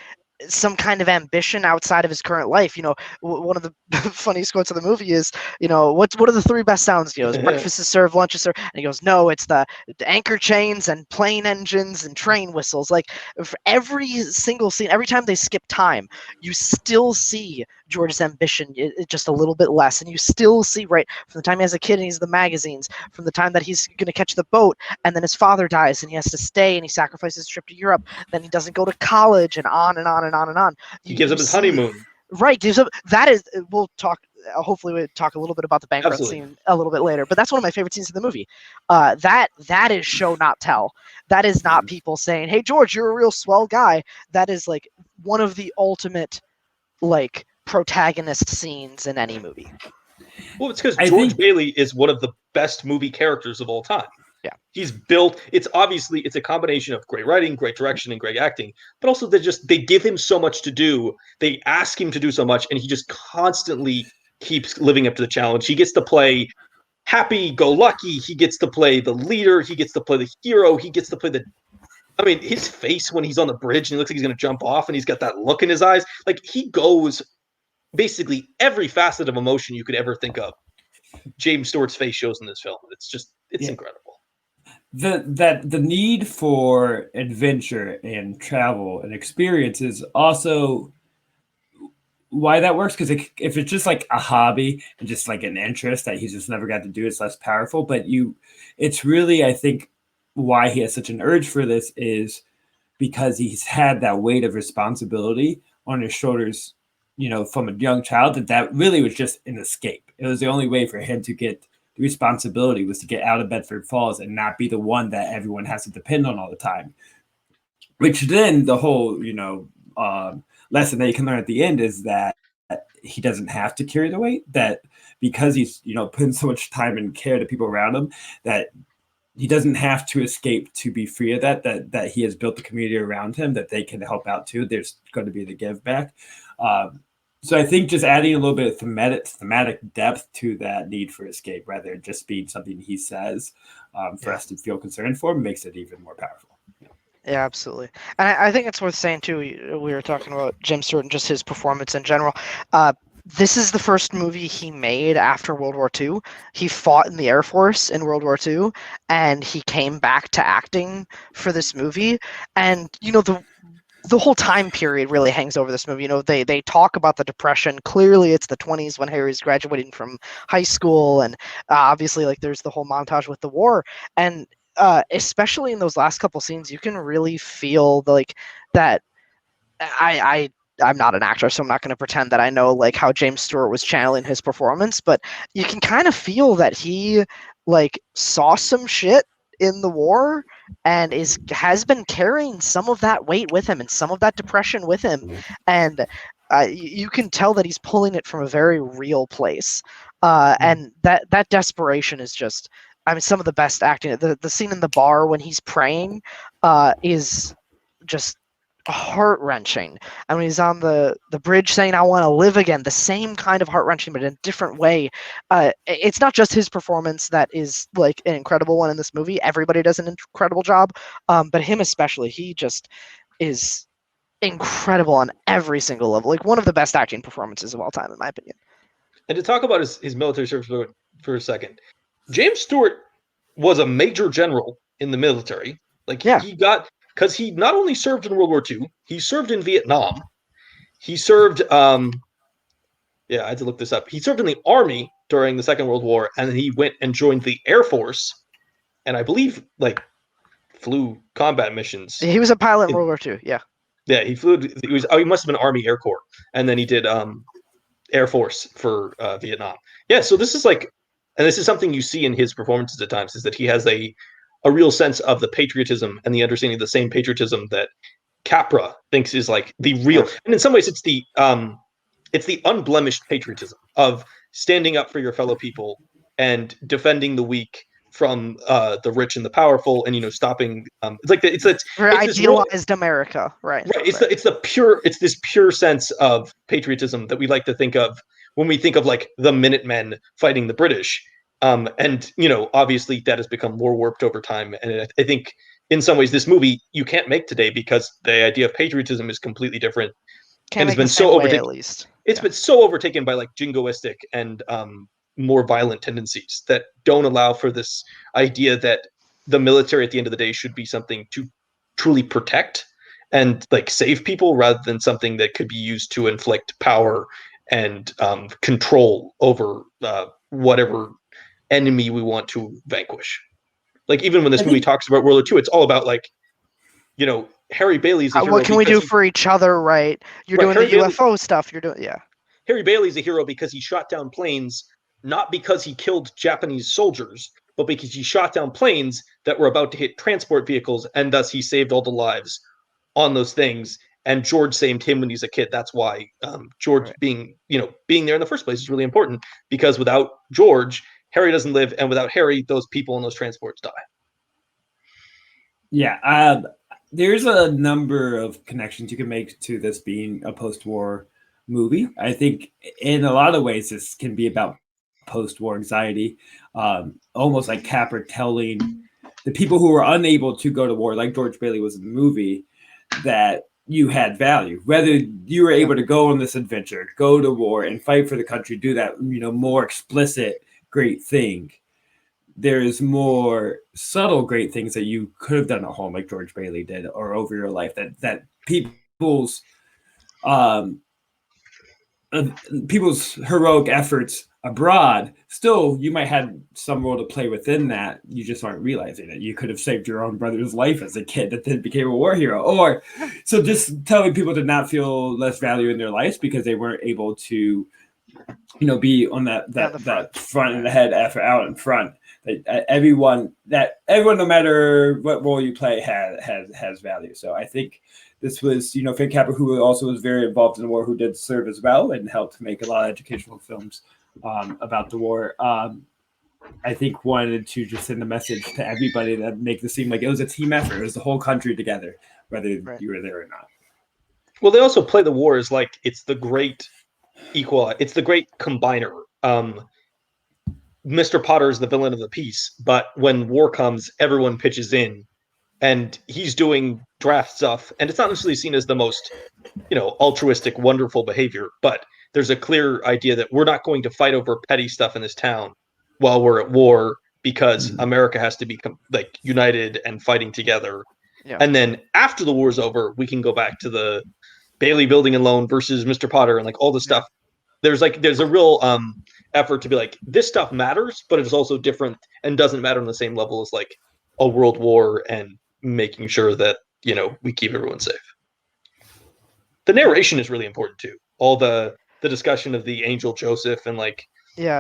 some kind of ambition outside of his current life. One of the funniest quotes of the movie is, what are the three best sounds? He goes, breakfast is served, lunch is served, and he goes, no, it's the anchor chains and plane engines and train whistles. Like, for every single scene, every time they skip time, you still see George's ambition just a little bit less, and you still see, right from the time he has a kid and he's the magazines, from the time that he's going to catch the boat, and then his father dies and he has to stay and he sacrifices his trip to Europe, then he doesn't go to college, and on and on and on and on. He gives up his honeymoon. Right. That is, we'll talk, hopefully we'll talk a little bit about the bankrupt scene a little bit later, but that's one of my favorite scenes in the movie. That is show, not tell. That is not people saying, "Hey, George, you're a real swell guy." That is like one of the ultimate like protagonist scenes in any movie. Well, it's because George Bailey is one of the best movie characters of all time. Yeah. He's built, it's a combination of great writing, great direction, and great acting, but also they give him so much to do. They ask him to do so much, and he just constantly keeps living up to the challenge. He gets to play happy-go-lucky. He gets to play the leader. He gets to play the hero. He gets to play his face when he's on the bridge and he looks like he's going to jump off and he's got that look in his eyes. Like, he goes basically every facet of emotion you could ever think of. James Stewart's face shows in this film. It's incredible. The need for adventure and travel and experience is also why that works, because if it's just like a hobby and just like an interest that he's just never got to do, it's less powerful. But it's really, I think, why he has such an urge for this is because he's had that weight of responsibility on his shoulders, from a young child, that really was just an escape. It was the only way for him to get the responsibility was to get out of Bedford Falls and not be the one that everyone has to depend on all the time. Which then the whole, lesson that you can learn at the end is that he doesn't have to carry the weight, that because he's, putting so much time and care to people around him, that he doesn't have to escape to be free of that he has built a community around him that they can help out too. There's going to be the give back. So I think just adding a little bit of thematic depth to that need for escape, rather than just being something he says for us to feel concerned for, makes it even more powerful. Yeah, absolutely. And I think it's worth saying too. We were talking about Jim Stewart and just his performance in general. This is the first movie he made after World War II. He fought in the Air Force in World War II, and he came back to acting for this movie. And the whole time period really hangs over this movie. They talk about the Depression. Clearly, it's the 20s when Harry's graduating from high school, and obviously, like there's the whole montage with the war, and especially in those last couple scenes, you can really feel that. I'm not an actor, so I'm not going to pretend that I know like how James Stewart was channeling his performance, but you can kind of feel that he like saw some shit in the war and has been carrying some of that weight with him and some of that depression with him, and you can tell that he's pulling it from a very real place, and that desperation is just. I mean, some of the best acting. The scene in the bar when he's praying is just heart wrenching. I mean, he's on the bridge saying, "I want to live again." The same kind of heart wrenching, but in a different way. It's not just his performance that is like an incredible one in this movie. Everybody does an incredible job, but him especially. He just is incredible on every single level. Like one of the best acting performances of all time, in my opinion. And to talk about his military service for a second, James Stewart was a major general in the military. Like he got, because he not only served in World War II, he served in Vietnam. He served, I had to look this up. He served in the Army during the Second World War, and then he went and joined the Air Force, and I believe like flew combat missions. He was a pilot in World War II. Yeah. Yeah, he flew. He must have been Army Air Corps, and then he did Air Force for Vietnam. Yeah, so this is like, and this is something you see in his performances at times, is that he has a real sense of the patriotism and the understanding of the same patriotism that Capra thinks is like the real. And in some ways, it's the unblemished patriotism of standing up for your fellow people and defending the weak from the rich and the powerful, and stopping. It's very idealized this America, right? Right. It's this pure sense of patriotism that we like to think of when we think of like the Minutemen fighting the British. And obviously that has become more warped over time. And I think in some ways this movie you can't make today because the idea of patriotism is completely different. Can't and make it's been so overtaken. At least It's been so overtaken by like jingoistic and more violent tendencies that don't allow for this idea that the military at the end of the day should be something to truly protect and like save people rather than something that could be used to inflict power and control over whatever enemy we want to vanquish. Like even when this movie talks about World War II, it's all about like, Harry Bailey's a hero. What can we do for each other, right? You're doing Harry the UFO stuff. You're doing, Harry Bailey's a hero because he shot down planes, not because he killed Japanese soldiers, but because he shot down planes that were about to hit transport vehicles, and thus he saved all the lives on those things. And George saved him when he's a kid. That's why George being there in the first place is really important, because without George, Harry doesn't live, and without Harry, those people in those transports die. Yeah, there's a number of connections you can make to this being a post-war movie. I think in a lot of ways this can be about post-war anxiety, almost like Capra telling the people who were unable to go to war, like George Bailey was in the movie, that you had value. Whether you were able to go on this adventure, go to war and fight for the country, do that, more explicit great thing. There's more subtle great things that you could have done at home, like George Bailey did, or over your life. That people's heroic efforts abroad, still you might have some role to play within that. You just aren't realizing it. You could have saved your own brother's life as a kid that then became a war hero. Or so just telling people to not feel less value in their lives because they weren't able to, be on that front of the head effort out in front. Everyone, no matter what role you play, has value. So I think this was, Frank Capra, who also was very involved in the war, who did serve as well and helped make a lot of educational films about the war. I think wanted to just send a message to everybody that make it seem like it was a team effort. It was the whole country together, whether you were there or not. Well, they also play the war as like it's the great equal. It's the great combiner. Mr. Potter is the villain of the piece, but when war comes, everyone pitches in, and he's doing draft stuff, and it's not necessarily seen as the most, altruistic, wonderful behavior, but there's a clear idea that we're not going to fight over petty stuff in this town while we're at war because America has to be united and fighting together. Yeah. And then after the war's over, we can go back to the Bailey Building and Loan versus Mr. Potter and all this stuff. There's a real effort to be like, this stuff matters, but it's also different and doesn't matter on the same level as a world war and making sure that we keep everyone safe. The narration is really important too. All the discussion of the angel Joseph and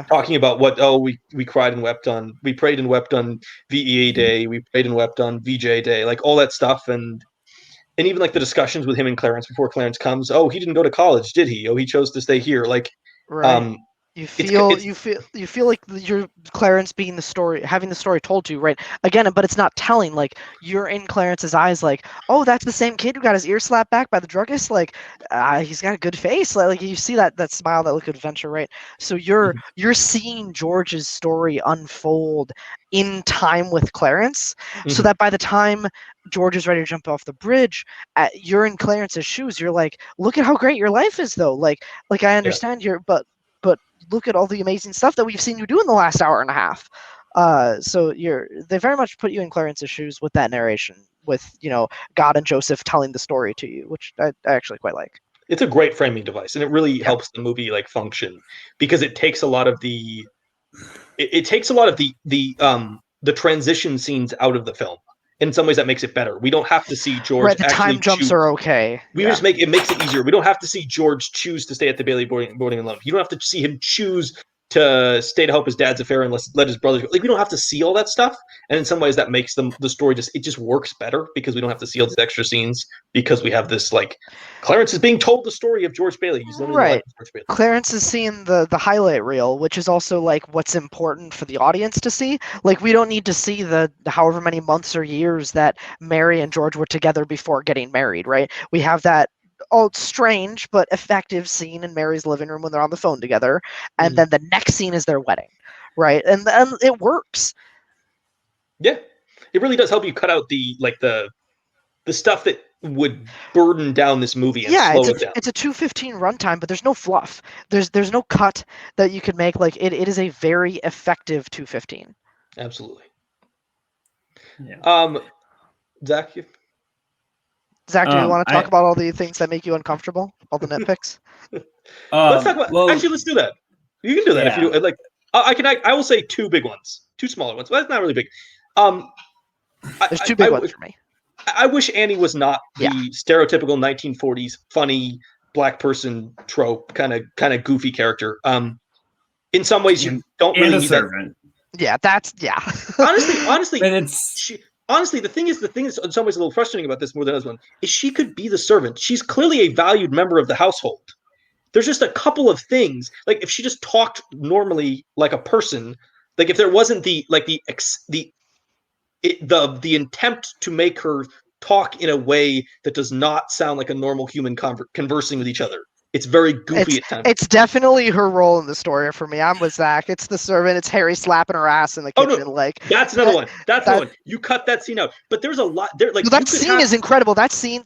talking about what we cried and wept on, we prayed and wept on VEA Day, we prayed and wept on VJ Day, all that stuff, and even the discussions with him and Clarence before Clarence comes. Oh, he didn't go to college, did he? Oh, he chose to stay here. Right. You feel like you're Clarence being the story, having the story told to you, right? Again, but it's not telling. You're in Clarence's eyes, oh, that's the same kid who got his ear slapped back by the druggist. He's got a good face. You see that smile, that look of adventure, right? So you're seeing George's story unfold in time with Clarence, so that by the time George is ready to jump off the bridge, you're in Clarence's shoes. You're like, look at how great your life is, though. I understand but look at all the amazing stuff that we've seen you do in the last hour and a half. So they very much put you in Clarence's shoes with that narration, with God and Joseph telling the story to you, which I actually quite like. It's a great framing device, and it really helps the movie function, because it takes a lot of the the transition scenes out of the film. In some ways, that makes it better. We don't have to see George. Right, the time jumps are okay. Just makes it easier. We don't have to see George choose to stay at the Bailey boarding alone. You don't have to see him choose to stay to help his dad's affair and let his brothers go. We don't have to see all that stuff. And in some ways, that makes the story just works better, because we don't have to see all these extra scenes, because we have this Clarence is being told the story of George Bailey. He's learning right. George Bailey. Clarence is seeing the highlight reel, which is also what's important for the audience to see. We don't need to see the however many months or years that Mary and George were together before getting married, right? We have that strange but effective scene in Mary's living room when they're on the phone together, and then the next scene is their wedding, right? And it works. Yeah, it really does help you cut out the stuff that would burden down this movie and slow it down. It's a 2:15 runtime, but there's no fluff. There's no cut that you can make. It is a very effective 2:15. Absolutely. Yeah. Zach, Zach, do you want to talk about all the things that make you uncomfortable? All the nitpicks? Let's talk about. Actually, let's do that. You can do that if you like. I will say two big ones, two smaller ones. Well, that's not really big. There's two big ones for me. I wish Annie was not the stereotypical 1940s funny black person trope, kind of goofy character. In some ways, you don't really need that. Yeah, that's Honestly, honestly, the thing is in some ways a little frustrating about this more than this one is she could be the servant. She's clearly a valued member of the household. There's just a couple of things, if she just talked normally like a person, if there wasn't the intent to make her talk in a way that does not sound like a normal human conversing with each other. It's very goofy at times. It's definitely her role in the story for me. I'm with Zach. It's the servant. It's Harry slapping her ass in the kitchen. No. That's another one. That's another one. You cut that scene out. But there's a lot there. That scene is incredible. That scene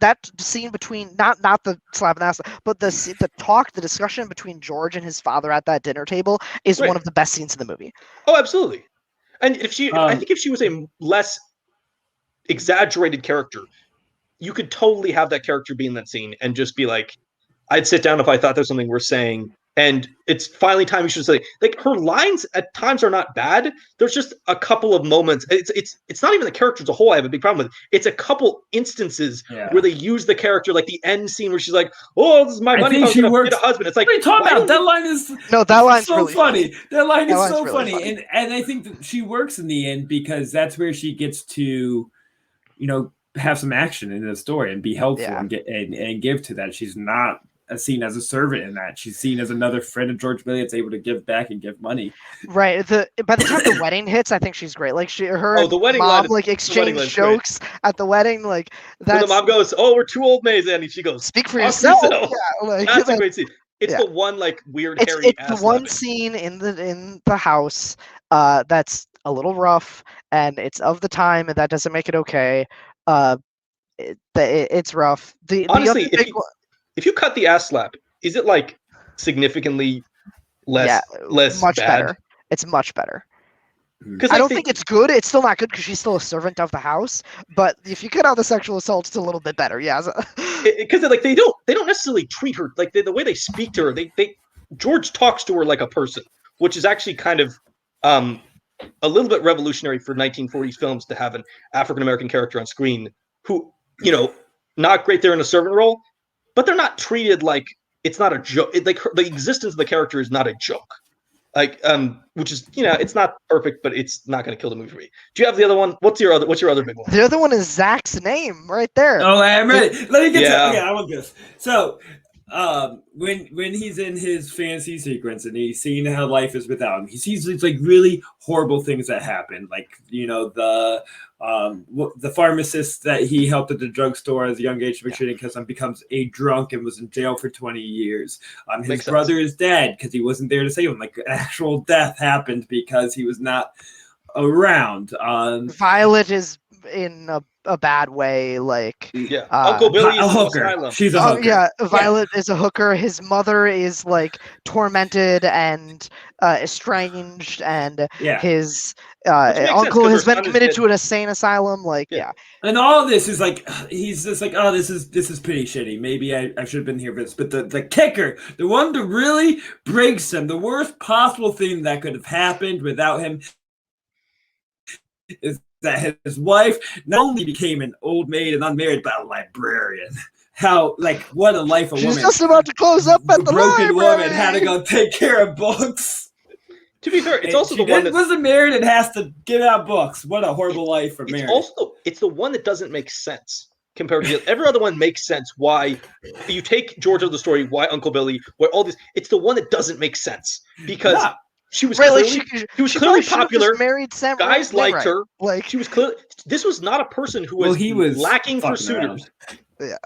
between not the slapping ass, but the discussion between George and his father at that dinner table is one of the best scenes in the movie. Oh, absolutely. And I think if she was a less exaggerated character, you could totally have that character be in that scene and just be like, I'd sit down if I thought there's something worth saying. And it's finally time you should say, her lines at times are not bad. There's just a couple of moments. It's not even the character as a whole I have a big problem with. It's a couple instances where they use the character, like the end scene where she's like, oh, this is my money. I'm going to get a husband. It's like, what are you talking about? That line is so really funny. That line is so really funny. And I think that she works in the end because that's where she gets to, have some action in the story and be helpful and give to that. She's not seen as a servant in that. She's seen as another friend of George Bailey that's able to give back and give money. Right. By the time the wedding hits, I think she's great. The wedding mom exchange jokes at the wedding. That the mom goes, "Oh, we're too old, Maze," and she goes, "Speak for yourself." Yeah, that's a great scene. It's the one like weird It's hairy the ass one slapping. scene in the house that's a little rough, and it's of the time, and that doesn't make it okay. It's rough. The Honestly, other big one, if you cut the ass slap, is it like significantly yeah, less much bad? better. It's much better. Because I don't think it's good. It's still not good because she's still a servant of the house. But if you cut out the sexual assault, it's a little bit better. Yeah. because like they don't necessarily treat her like the way they speak to her. They George talks to her like a person, which is actually kind of a little bit revolutionary for 1940s films to have an African American character on screen who, not great there in a servant role, but they're not treated like it's not a joke. Like the existence of the character is not a joke. Like, which is, it's not perfect, but it's not going to kill the movie for me. Do you have the other one? What's your other big one? The other one is Zack's name right there. Oh, I'm ready. Let me get Yeah. to. Okay, I want this. So, when he's in his fantasy sequence and he's seeing how life is without him, he sees these like really horrible things that happen, like the pharmacist that he helped at the drugstore as a young age because becomes a drunk and was in jail for 20 years. His brother is dead because he wasn't there to save him. Like actual death happened because he was not around. Violet is in a bad way, like Uncle Billy is a in the hooker. asylum. She's a hooker. Yeah, Violet is a hooker. His mother is like tormented and estranged, and his uncle has been committed to an insane asylum. Like, and all this is like he's just like, oh, this is pretty shitty. Maybe I should have been here for this. But the kicker, the one that really breaks him, the worst possible thing that could have happened without him is that his wife not only became an old maid and unmarried, but a librarian. How, like, what a life a woman. She's just about to close up at the broken library. woman had to go take care of books. To be fair, it's also the one that wasn't married and has to give out books. What a horrible life for marriage. It's the one that doesn't make sense compared to every other one makes sense. Why you take George of the story, why Uncle Billy, why all this? It's the one that doesn't make sense because. Yeah. She was clearly, she was clearly popular. Married Sam Guys liked her. Like she was clearly. This was not a person who was, lacking for suitors. Yeah,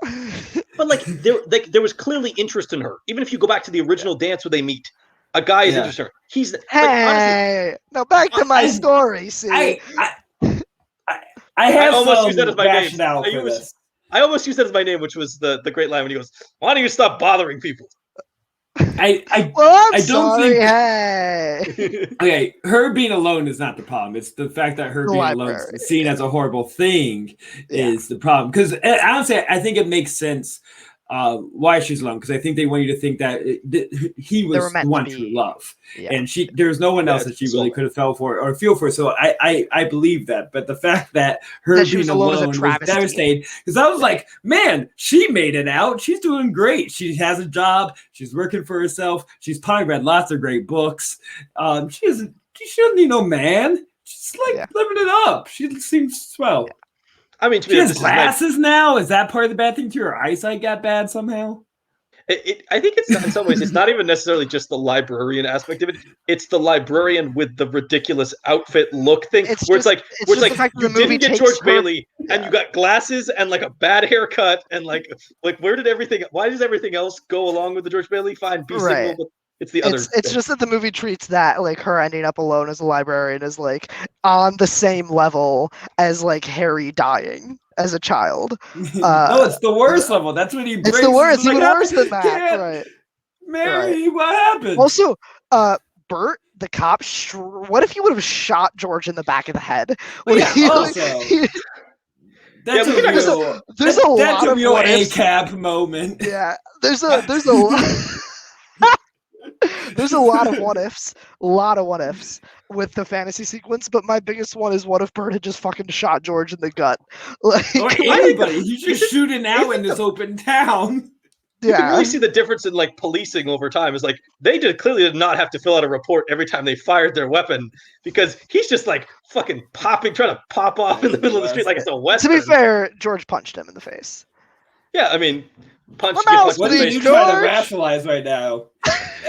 but there was clearly interest in her. Even if you go back to the original dance where they meet, a guy is interested in her. He's honestly, now back to my story. See, I almost used that as my name. I almost used that as my name, which was the great line when he goes, "Why don't you stop bothering people?" I don't think. Hey. Okay, her being alone is not the problem. It's the fact that her being alone is seen as a horrible thing is the problem. Because honestly, I think it makes sense why she's alone. Because I think they want you to think that he was the one to love, and there's no one else that she really could have fell for or feel for. So I believe that. But the fact that her being alone was devastating. Because I was like, man, she made it out. She's doing great. She has a job. She's working for herself. She's probably read lots of great books. She doesn't need no man. She's like living it up. She seems swell. I mean, she has glasses now. Is that part of the bad thing too? Her eyesight got bad somehow. I think it's in some ways. It's not even necessarily just the librarian aspect of it. It's the librarian with the ridiculous outfit look thing, where it's like you didn't get George Bailey and you got glasses and like a bad haircut and like where did everything? Why does everything else go along with the George Bailey? Fine, be single, but it's the other. It's just that the movie treats that like her ending up alone as a librarian as like on the same level as like Harry dying as a child. No, it's the worst level. That's what he. It's the worst. Even worse than that. Right. Mary, what happened? Also, Bert, the cop. What if he would have shot George in the back of the head? That's a real ACAB moment. Yeah, there's a there's a lot of what ifs, with the fantasy sequence, but my biggest one is what if Bert had just fucking shot George in the gut? Like, or anybody, he's just shooting out in this open town. You can really see the difference in like policing over time. Is like they clearly did not have to fill out a report every time they fired their weapon because he's just like fucking trying to pop off in the middle of the street like it's a western. To be fair, George punched him in the face. Yeah, I mean, what are you trying to rationalize right now?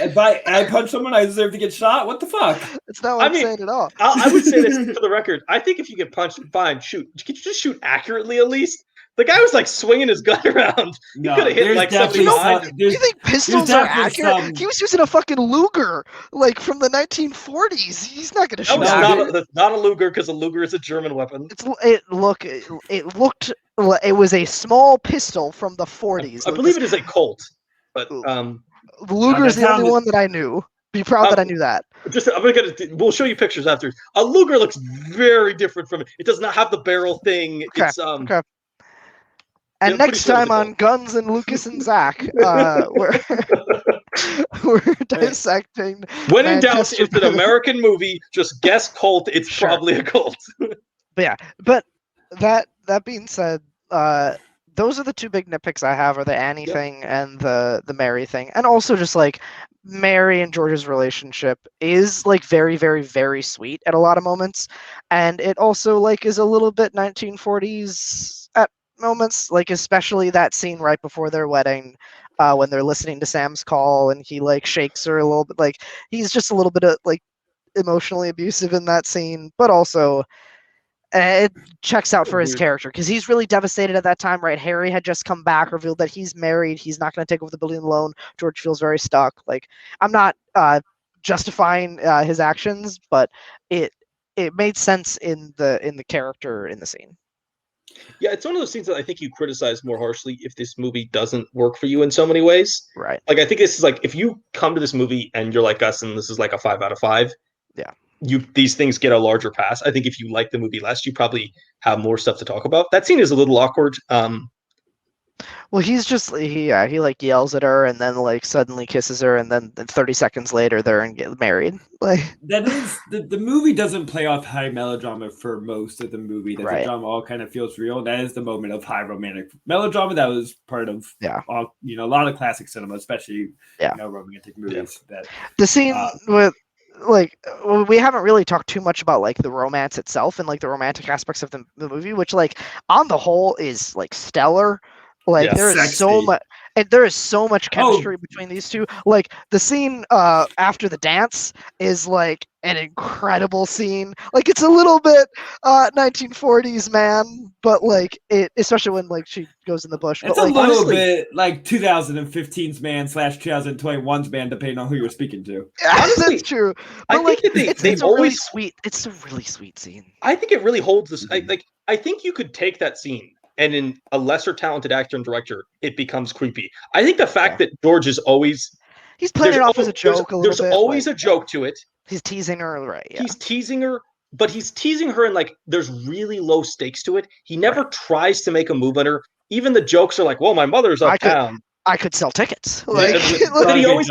If I punch someone, I deserve to get shot? What the fuck? It's not what I'm saying at all. I would say this for the record. I think if you get punched, fine, shoot. You can just shoot accurately at least. The guy was like swinging his gun around. He No, could have hit there's like somebody definitely behind some- him. Do you think pistols are definitely accurate? some- He was using a fucking Luger, like from the 1940s. He's not gonna That shoot was accurate. not a Luger because a Luger is a German weapon. It looked. It was a small pistol from the 40s. I believe it is a Colt, but The Luger is that the only sounded- one that I knew. Be proud that I knew that. we'll show you pictures after. A Luger looks very different from it. It does not have the barrel thing. Okay. It's Okay. Yeah, And pretty next sure it's time a on Colt. Guns and Lucas and Zach, we're dissecting. When in doubt, Manchester it's an American movie. Just guess Colt. It's Sure. probably a Colt. But that being said, those are the two big nitpicks I have: are the Annie thing and the Mary thing, and also just like Mary and George's relationship is like very, very, very sweet at a lot of moments, and it also like is a little bit 1940s at moments, like especially that scene right before their wedding. When they're listening to Sam's call and he like shakes her a little bit, like he's just a little bit of like emotionally abusive in that scene, but also it checks out for his character because he's really devastated at that time, right? Harry had just come back, revealed that he's married. He's not going to take over the building alone. George feels very stuck. Like, I'm not justifying his actions, but it made sense in the character in the scene. Yeah, it's one of those things that I think you criticize more harshly if this movie doesn't work for you in so many ways. Right. Like, I think this is like, if you come to this movie and you're like us and this is like a 5 out of 5, yeah, these things get a larger pass. I think if you like the movie less, you probably have more stuff to talk about. That scene is a little awkward. Well, he's just he like yells at her and then like suddenly kisses her and then 30 seconds later they're and get married. Like that is the movie doesn't play off high melodrama for most of the movie. That Right. the drama all kind of feels real. That is the moment of high romantic melodrama that was part of all, a lot of classic cinema, especially romantic movies. That the scene with like we haven't really talked too much about like the romance itself and like the romantic aspects of the movie, which like on the whole is like stellar. Like there is so much, and there is so much chemistry between these two. Like the scene after the dance is like an incredible scene. Like it's a little bit 1940s, man, but like it, especially when like she goes in the bush. It's but, like, a little honestly, bit like 2015's man / 2021's man, depending on who you're speaking to. Honestly, that's true. I But like think that it's a really sweet. It's a really sweet scene. I think it really holds this. I think you could take that scene and in a lesser talented actor and director, it becomes creepy. I think the fact that George is always he's playing it off as a joke a little bit. There's always a joke to it. He's teasing her, right? Yeah. He's teasing her, but he's teasing her and like there's really low stakes to it. He never tries to make a move on her. Even the jokes are like, "Well, my mother's uptown. I could sell tickets." Like, then he always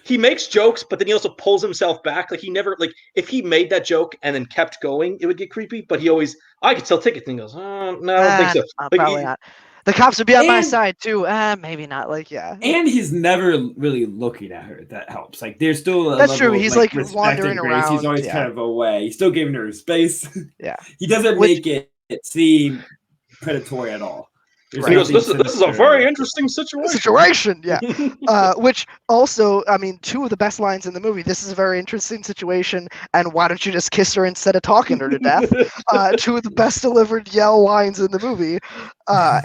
he makes jokes, but then he also pulls himself back. Like he never like if he made that joke and then kept going, it would get creepy. But he always, I could sell tickets. And he goes, "Oh, no, I don't think so." Like, probably not. The cops would be on my side too. Maybe not. Like, yeah. And he's never really looking at her. That helps. Like, there's still that's true. He's like wandering around. He's always kind of away. He's still giving her space. Yeah. He doesn't make it seem predatory at all. He goes, this is a very interesting situation. Yeah. Which also, I mean, two of the best lines in the movie. This is a very interesting situation, and why don't you just kiss her instead of talking her to death? Two of the best delivered yell lines in the movie,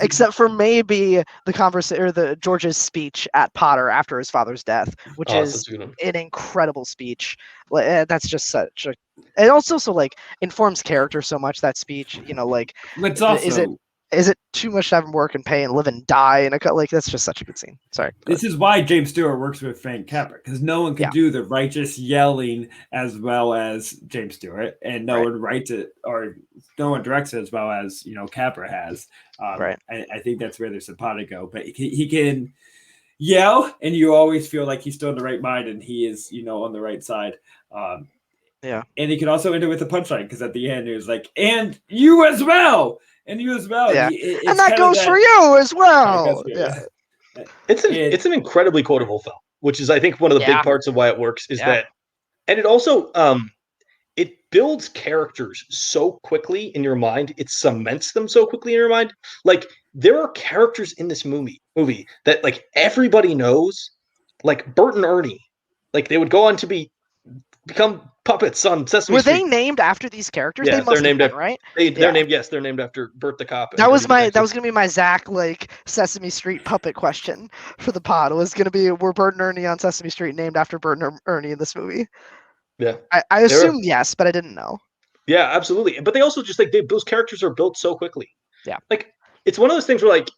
except for maybe the conversation or the George's speech at Potter after his father's death, which is an incredible speech. That's just such a. It also like informs character so much, that speech. You know, like it's also. Is it too much to have him work and pay and live and die in a like? That's just such a good scene. Sorry. This is why James Stewart works with Frank Capra, because no one can do the righteous yelling as well as James Stewart, and no one writes it or no one directs it as well as Capra has. I think that's where their simpatico. But he can yell, and you always feel like he's still in the right mind, and he is on the right side. Yeah, and he can also end it with a punchline, because at the end he was like, "And you as well." And you as well. Yeah. And that goes for you as well. Yeah. It's an incredibly quotable film, which is I think one of the big parts of why it works is that, and it also it builds characters so quickly in your mind. It cements them so quickly in your mind. Like there are characters in this movie that like everybody knows, like Bert and Ernie, like they would go on to become puppets on Sesame Were Street. they named after these characters? Yeah, They must have been, right? They're named. Yes, they're named after Bert the cop. That was gonna be my Zack like Sesame Street puppet question for the pod. It was gonna be, were Bert and Ernie on Sesame Street named after Bert and Ernie in this movie? Yeah, I assumed yes, but I didn't know. Yeah, absolutely. But they also just those characters are built so quickly. Yeah, like it's one of those things where like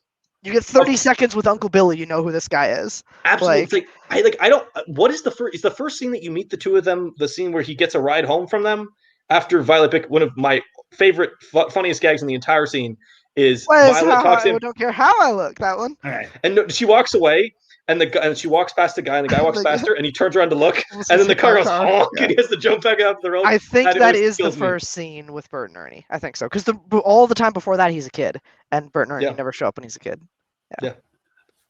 you get 30 seconds with Uncle Billy, you know who this guy is. Absolutely. I don't. What is the first? Is the first scene that you meet the two of them the scene where he gets a ride home from them after Violet Pick? One of my favorite, funniest gags in the entire scene is Violet talks to him. I don't care how I look. That one. All right. And she walks away, and she walks past the guy, and the guy walks past her, and he turns around to look, and then the car goes honk, and he has to jump back out the road. I think that is the first scene with Bert and Ernie. I think so, because all the time before that he's a kid, and Bert and Ernie never show up when he's a kid. Yeah.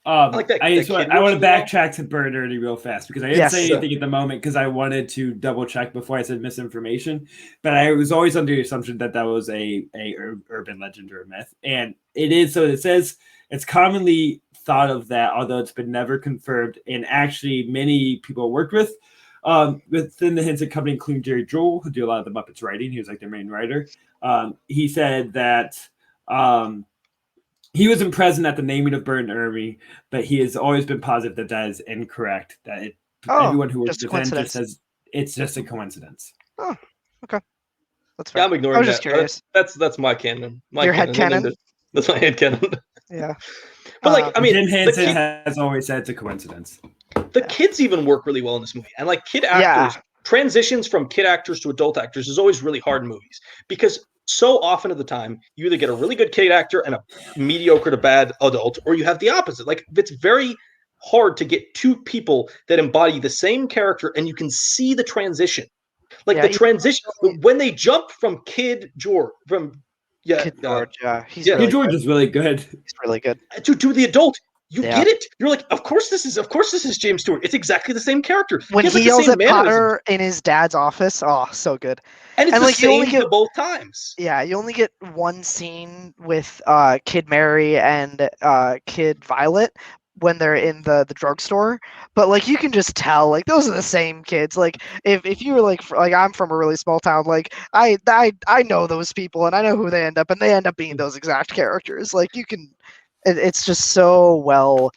I want to backtrack to Bert and Ernie real fast because I didn't say anything at the moment because I wanted to double check before I said misinformation. But I was always under the assumption that was a urban legend or a myth, and it is. So it says it's commonly thought of that, although it's been never confirmed. And actually, many people I worked with within the Henson Company, including Jerry Joel, who do a lot of the Muppets writing. He was like their main writer. He said that. He wasn't present at the naming of Bert and Ernie, but he has always been positive that is incorrect. That everyone who works with him just says it's just a coincidence. Oh, okay. That's fair. Yeah, I'm ignoring I was that. just curious. That's my canon. Your head canon? That's my head canon. Yeah. But Jim Henson has always said it's a coincidence. The kids even work really well in this movie. And kid actors, transitions from kid actors to adult actors is always really hard in movies because so often of the time, you either get a really good kid actor and a mediocre to bad adult, or you have the opposite. It's very hard to get two people that embody the same character, and you can see the transition. When they jump from Kid George, Kid George, Kid George is really good. He's really good. To the adult. You get it. You're like, of course this is James Stewart. It's exactly the same character. When he yells at Potter in his dad's office, oh, so good. And it's the same to both times. Yeah, you only get one scene with Kid Mary and Kid Violet when they're in the drugstore, but you can just tell those are the same kids. If you were I'm from a really small town, I know those people and I know who they end up, and they end up being those exact characters. You can. It's just so well.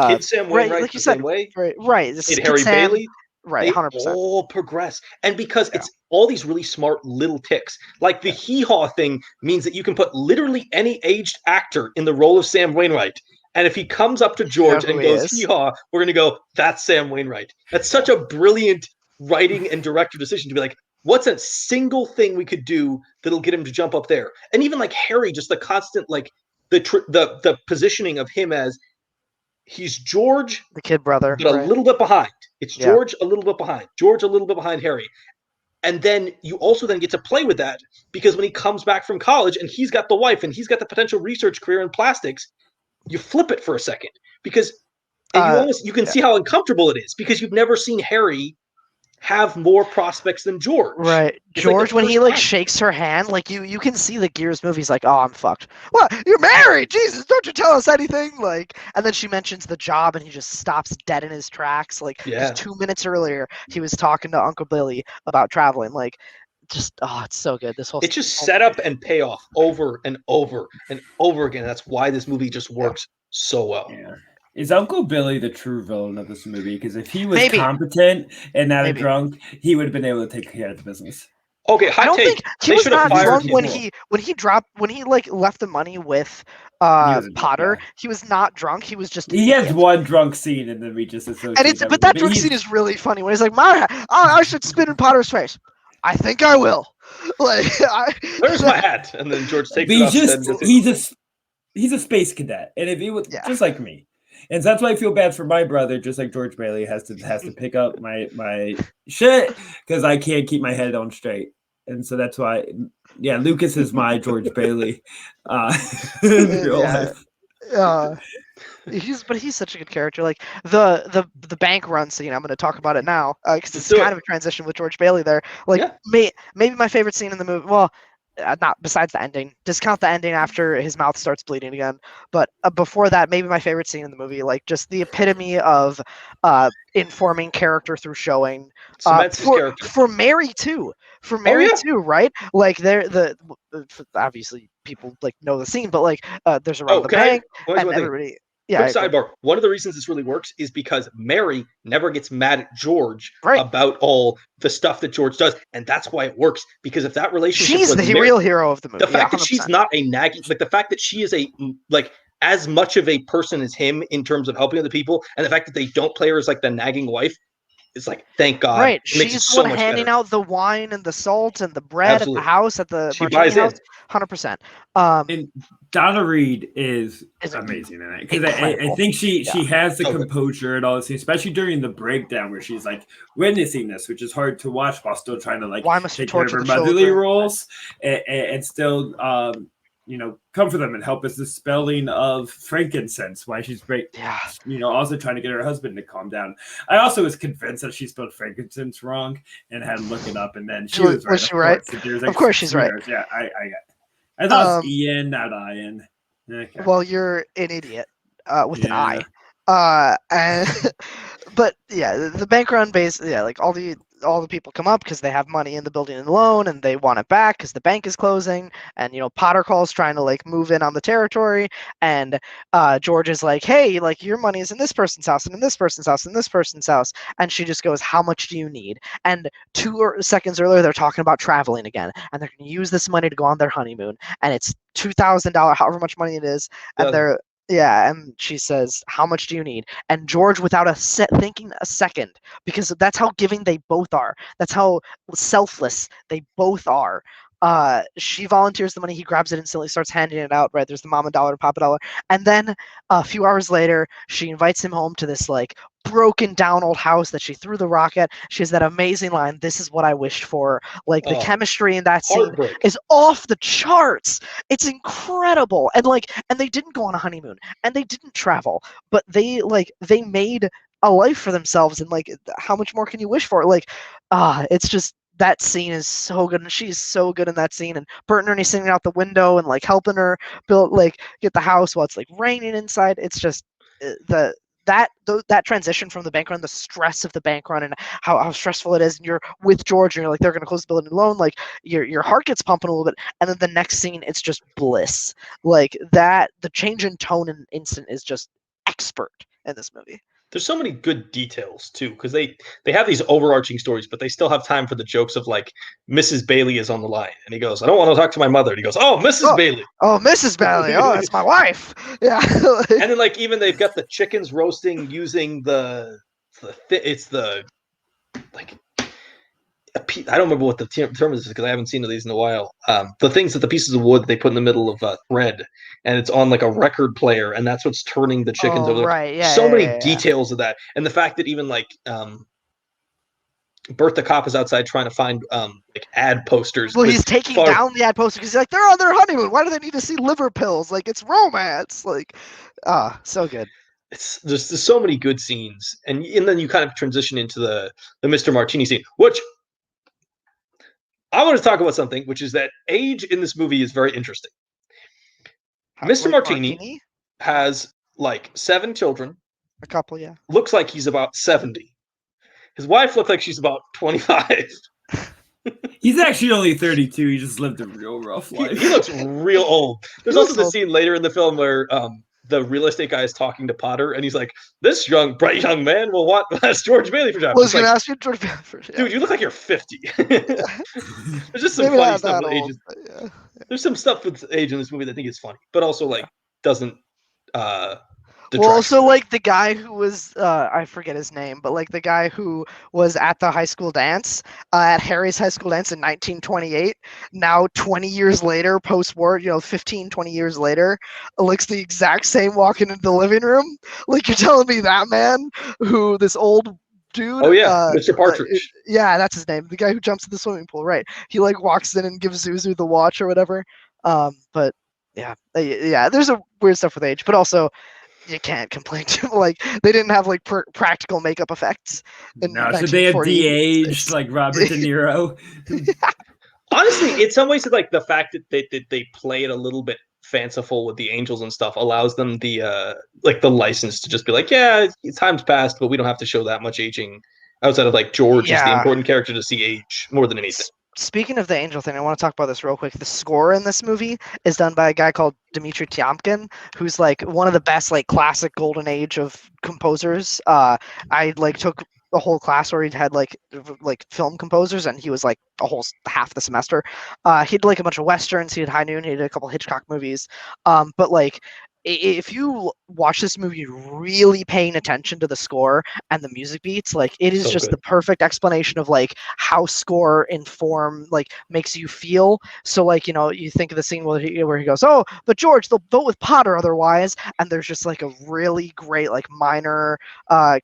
Kid Sam Wainwright, like you said, way. Right. Kid Harry Bailey, right? 100%. All progress, and because it's all these really smart little ticks, the hee-haw thing means that you can put literally any aged actor in the role of Sam Wainwright, and if he comes up to George and goes hee-haw, we're gonna go, that's Sam Wainwright. That's such a brilliant writing and director decision to be like, what's a single thing we could do that'll get him to jump up there? And even Harry, just the constant the positioning of him as he's George, the kid brother, but a little bit behind. It's George a little bit behind. George a little bit behind Harry. And then you also then get to play with that because when he comes back from college and he's got the wife and he's got the potential research career in plastics, you flip it for a second because you can see how uncomfortable it is because you've never seen Harry have more prospects than George. Right. It's George, when he shakes her hand, you can see the Gears movies oh, I'm fucked. What? You're married? Jesus, don't you tell us anything? And then she mentions the job and he just stops dead in his tracks. Just 2 minutes earlier, he was talking to Uncle Billy about traveling. It's so good. This whole it's just set up and pay off over and over and over again. That's why this movie just works so well. Yeah. Is Uncle Billy the true villain of this movie? Because if he was competent and not a drunk, he would have been able to take care of the business. Okay, I don't think he was not drunk when he left the money with Potter. He was not drunk. He was just. He has one drunk scene, and then we just associate. But that drunk scene is really funny when he's like, I should spit in Potter's face. I think I will. Where's my hat? And then George takes it off. He's a space cadet, and if he was just like me. And so that's why I feel bad for my brother, just like George Bailey has to pick up my shit because I can't keep my head on straight. And so that's why, Lucas is my George Bailey in real life. He's such a good character. The bank run scene, I'm going to talk about it now because it's kind of a transition with George Bailey there. Maybe my favorite scene in the movie. Well, not besides the ending. Discount the ending after his mouth starts bleeding again. But before that, maybe my favorite scene in the movie, like just the epitome of informing character through showing. Cements his character. For Mary too. For Oh, Mary yeah. too, right? Like obviously people like know the scene, but like there's a rob the can I- bank what was and one thing? everybody. Quick Yeah, sidebar. One of the reasons this really works is because Mary never gets mad at George Right. about all the stuff that George does, and that's why it works. Because if that relationship she's was the Mary, real hero of the movie. the fact yeah, that she's 100%. not a nagging, like the fact that she is a like as much of a person as him in terms of helping other people, and the fact that they don't play her as like the nagging wife is like, thank God. Right, It makes it she's the so one much handing better. out the wine and the salt and the bread Absolutely. at the house at the She martini buys in. house. 100%. And Donna Reed is Is amazing in it because I incredible. think she has the So good. composure and all this, especially during the breakdown where she's like witnessing this, which is hard to watch while still trying to like Why must you take care of torture her the motherly children? roles and still comfort them and help with the spelling of frankincense. Why she's Yeah. also trying to get her husband to calm down. I also was convinced that she spelled frankincense wrong and had to look it up, and then she was right. Was she right? Of course she's right. Yeah, I thought it's Ian, not Ian. Okay. Well, you're an idiot with an Yeah. I. And but yeah, the bank run base. Yeah, like all the people come up because they have money in the building and loan, and they want it back because the bank is closing. And Potter calls trying to like move in on the territory, and George is like, "Hey, like your money is in this person's house, and in this person's house, and this person's house." And she just goes, "How much do you need?" And 2 seconds earlier, they're talking about traveling again, and they're going to use this money to go on their honeymoon, and it's $2,000, however much money it is, and they're. Yeah, and she says, "How much do you need?" And George, without thinking a second, because that's how giving they both are. That's how selfless they both are. She volunteers the money. He grabs it instantly, starts handing it out. Right, there's the mama dollar, papa dollar, and then a few hours later, she invites him home to this like broken down old house that she threw the rock at. She has that amazing line, "This is what I wished for." Like the chemistry in that scene is off the charts. It's incredible. And they didn't go on a honeymoon and they didn't travel, but they made a life for themselves, and like how much more can you wish for? Like it's just that scene is so good, and she's so good in that scene. And Bert and Ernie singing out the window and like helping her get the house while it's like raining inside. It's just that transition from the bank run, the stress of the bank run, and how stressful it is, and you're with George, and you're like, they're gonna close the building alone, like your heart gets pumping a little bit, and then the next scene, it's just bliss. Like that, the change in tone and instant is just expert in this movie. There's so many good details too, because they have these overarching stories, but they still have time for the jokes of like Mrs. Bailey is on the line, and he goes, "I don't want to talk to my mother," and he goes, "Oh, Mrs. Bailey." Oh, Mrs. Bailey. Oh, that's my wife. Yeah. And then like even they've got the chickens roasting using I don't remember what the term is because I haven't seen these in a while. The things that the pieces of wood that they put in the middle of thread, and it's on like a record player, and that's what's turning the chickens over. Right, yeah. So many details of that, and the fact that even like Bert the cop is outside trying to find like ad posters. Well, he's taking down the ad poster because he's like, they're on their honeymoon. Why do they need to see liver pills? Like it's romance. Like, so good. There's so many good scenes, and then you kind of transition into the Mr. Martini scene, which I want to talk about something, which is that age in this movie is very interesting. Mr. Martini has like 7 children. A couple, yeah. Looks like he's about 70. His wife looks like she's about 25. He's actually only 32. He just lived a real rough life. He looks real old. There's also the scene later in the film where the real estate guy is talking to Potter, and he's like, "This bright young man will want George Bailey for job." I was going to ask you George Bailey for job. Dude, you look like you're 50. There's just some funny stuff with age. Yeah. There's some stuff with age in this movie that I think is funny, but also like doesn't. Well, also like the guy who was I forget his name, but like the guy who was at the high school dance at Harry's high school dance in 1928, now 20 years later, post-war, 15, 20 years later, looks the exact same walking into the living room. Like you're telling me that man who this old dude. Oh yeah, Mr. Partridge. Yeah, that's his name. The guy who jumps in the swimming pool, right? He like walks in and gives Zuzu the watch or whatever. But yeah, there's a weird stuff with age, but also you can't complain too. Like they didn't have like practical makeup effects. No, so they have de-aged like Robert De Niro. Honestly, in some ways, it's like the fact that they play it a little bit fanciful with the angels and stuff allows them the like the license to just be like, yeah, time's passed, but we don't have to show that much aging outside of like George is the Yeah. important character to see age more than anything. Speaking of the angel thing, I want to talk about this real quick. The score in this movie is done by a guy called Dmitri Tiomkin, who's like one of the best like classic golden age of composers. I like took a whole class where he'd had like film composers, and he was like a whole half the semester. He did like a bunch of westerns. He did High Noon. He did a couple Hitchcock movies. But like if you watch this movie really paying attention to the score and the music beats, like it is So just good. the perfect explanation of like how score inform like makes you feel. So like, you know, you think of the scene where he goes, oh, but George, they'll vote with Potter otherwise, and there's just like a really great like minor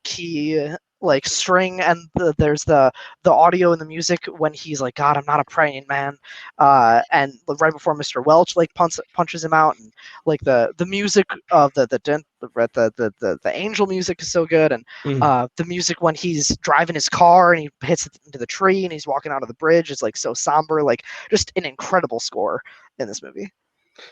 key like string, and there's the audio and the music when he's like, God, I'm not a praying man, and right before Mr. Welch like punches him out, and like the music of the angel music is so good, and the music when he's driving his car and he hits it into the tree and he's walking out of the bridge is like so somber, like just an incredible score in this movie.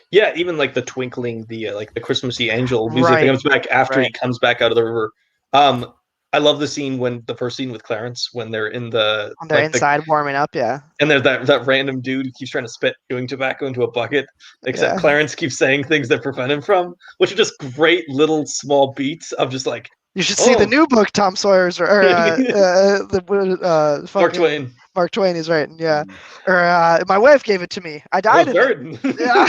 Yeah, even like the twinkling, the like the Christmassy angel music that Right, comes back after he right. comes back out of the river. Um, I love the scene when the first scene with Clarence when they're in the On their like the inside warming up, yeah, and there's that random dude who keeps trying to spit chewing tobacco into a bucket, except yeah. Clarence keeps saying things that prevent him from, which are just great little small beats of just like, You should see the oh, new book Tom Sawyer's, or the Mark fucking Twain. Mark Twain is writing, yeah. Or my wife gave it to me. I I was died in it. buried. Yeah.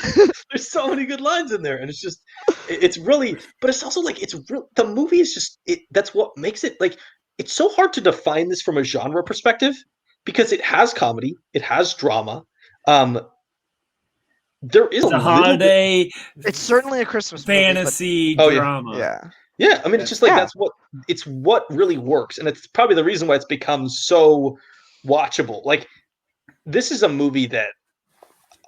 There's so many good lines in there, and it's just, it's really, but it's also like it's real. The movie is just it. That's what makes it like. It's so hard to define this from a genre perspective because it has comedy, it has drama. Um, there is a It's a little bit. holiday It's certainly a Christmas movie, but fantasy Oh, yeah. drama. yeah. Yeah, I mean, it's just like Yeah. that's what it's what really works, and it's probably the reason why it's become so watchable. Like this is a movie that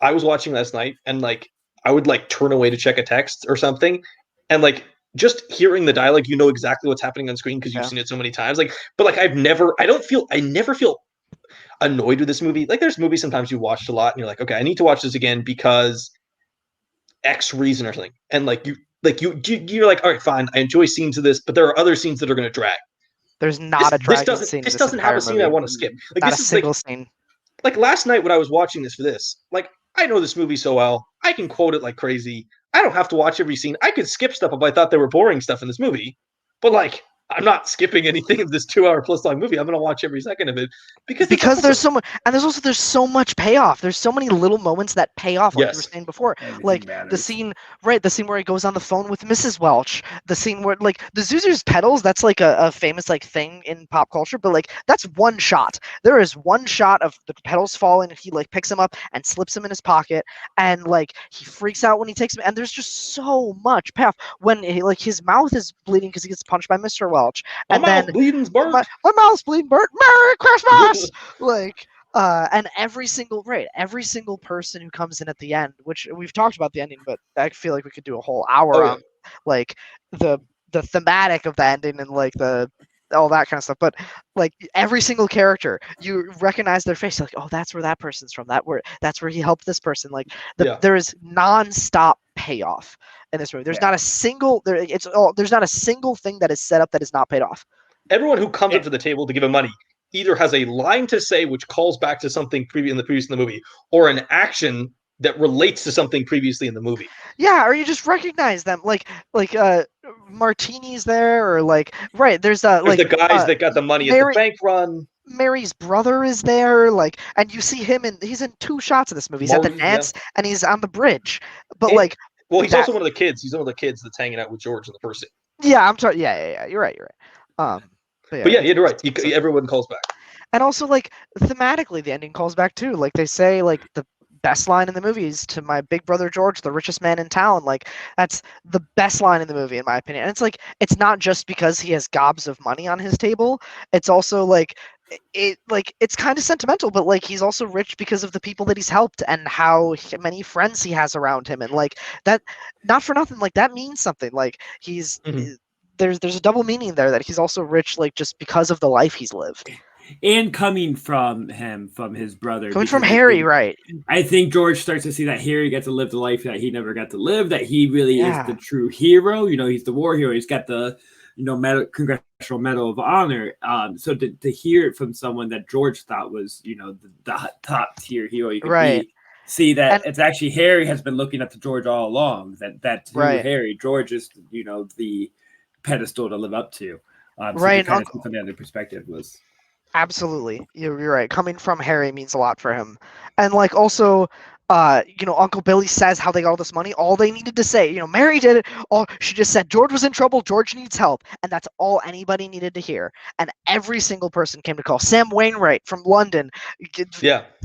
I was watching last night, and like I would like turn away to check a text or something, and like just hearing the dialogue, you know exactly what's happening on screen because you've Yeah. seen it so many times. Like, but like I never feel annoyed with this movie. Like, there's movies sometimes you watched a lot, and you're like, okay, I need to watch this again because X reason or something, and like you're like, all right, fine, I enjoy scenes of this, but there are other scenes that are going to drag. There's not a dragging scene in This this doesn't have entire a scene movie. I want to skip. Like Not this a is single scene. like last night when I was watching this for this, like I know this movie so well, I can quote it like crazy. I don't have to watch every scene. I could skip stuff if I thought there were boring stuff in this movie, but like I'm not skipping anything of this 2 hour plus long movie. I'm gonna watch every second of it because it's Because there's awesome. so much, and there's so much payoff. There's so many little moments that pay off, like you were Yes. saying before. Everything Like matters. the scene where he goes on the phone with Mrs. Welch, the scene where like the Zuzu's pedals, that's like a famous like thing in pop culture, but like that's one shot. There is one shot of the pedals falling, and he like picks them up and slips them in his pocket, and like he freaks out when he takes them, and there's just so much payoff when he, like his mouth is bleeding because he gets punched by Mr. Welch, My and then mouth bleeding's burnt. my mouth's bleeding, Bert. Merry Christmas! Like and every single person who comes in at the end, which we've talked about the ending, but I feel like we could do a whole hour Oh yeah. on like the thematic of the ending and like the all that kind of stuff. But like every single character, you recognize their face. You're like, oh, that's where that person's from. That's where he helped this person. Like Yeah. there is non-stop payoff in this movie. There's not a single there's not a single thing that is set up that is not paid off. Everyone who comes up to the table to give him money either has a line to say which calls back to something previous in the movie, or an action that relates to something previously in the movie. Yeah, or you just recognize them, like Martini's there, or like there's like the guys that got the money at Mary, the bank run. Mary's brother is there, like, and you see him he's in 2 shots of this movie. He's at the Marty, dance and he's on the bridge, but And- like, well, he's that- also one of the kids. He's one of the kids that's hanging out with George in the first scene. yeah, I'm sorry, yeah, you're right. But yeah, you're right. Everyone calls back. And also, like, thematically, the ending calls back too. Like, they say, like, the best line in the movie is to my big brother George, the richest man in town. Like, that's the best line in the movie, in my opinion. And it's like, it's not just because he has gobs of money on his table. It's also like, it's kind of sentimental, but like he's also rich because of the people that he's helped and how many friends he has around him, and like that, not for nothing, like that means something. Like he's there's a double meaning there, that he's also rich, like just because of the life he's lived. and coming from his brother. Coming from because Harry, right? I think George starts to see that Harry gets to live the life that he never got to live, that he really is Yeah. the true hero. He's the war hero. He's got the, Congressional Medal of Honor. So to hear it from someone that George thought was, the top tier hero you could Right. be, see that And- it's actually Harry has been looking up to George all along. That's who Right. Harry. George is, the pedestal to live up to. So Right, to kind of see from the other perspective was. Absolutely, you're right. Coming from Harry means a lot for him, and like also, Uncle Billy says how they got all this money. All they needed to say, Mary did it. All she just said, George was in trouble. George needs help, and that's all anybody needed to hear. And every single person came to call. Sam Wainwright from London,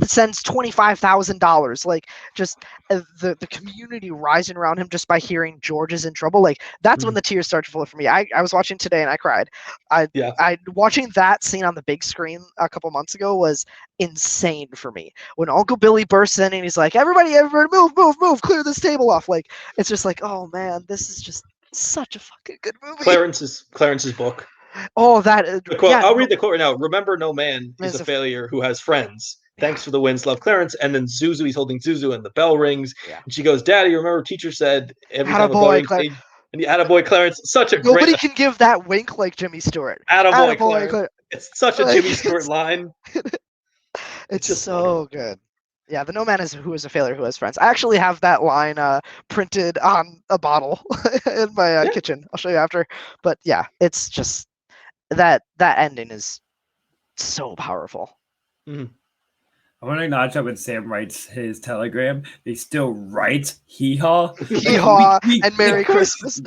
sends $25,000. Like just the community rising around him just by hearing George is in trouble. Like that's when the tears start to flow for me. I was watching today and I cried. I watching that scene on the big screen a couple months ago was insane for me. When Uncle Billy bursts in and he's like, everybody move, clear this table off. Like it's just like, oh man, this is just such a fucking good movie. Clarence's book. Oh, that quote, I'll read the quote right now. Remember, no man is a failure who has friends. Thanks for the wins, love Clarence. And then Zuzu, he's holding Zuzu, and the bell rings. Yeah. And she goes, Daddy, remember teacher said every time a bell Attaboy, rings, and the attaboy Clarence. Such a Nobody great. can give that wink like Jimmy Stewart. Attaboy Clarence. It's such a Jimmy Stewart line. It's just so good. Yeah, the no man is who is a failure who has friends. I actually have that line printed on a bottle in my kitchen. I'll show you after. But yeah, it's just that ending is so powerful. Mm-hmm. I want to acknowledge that when Sam writes his telegram, they still write hee-haw. Hee-haw and Merry Christmas.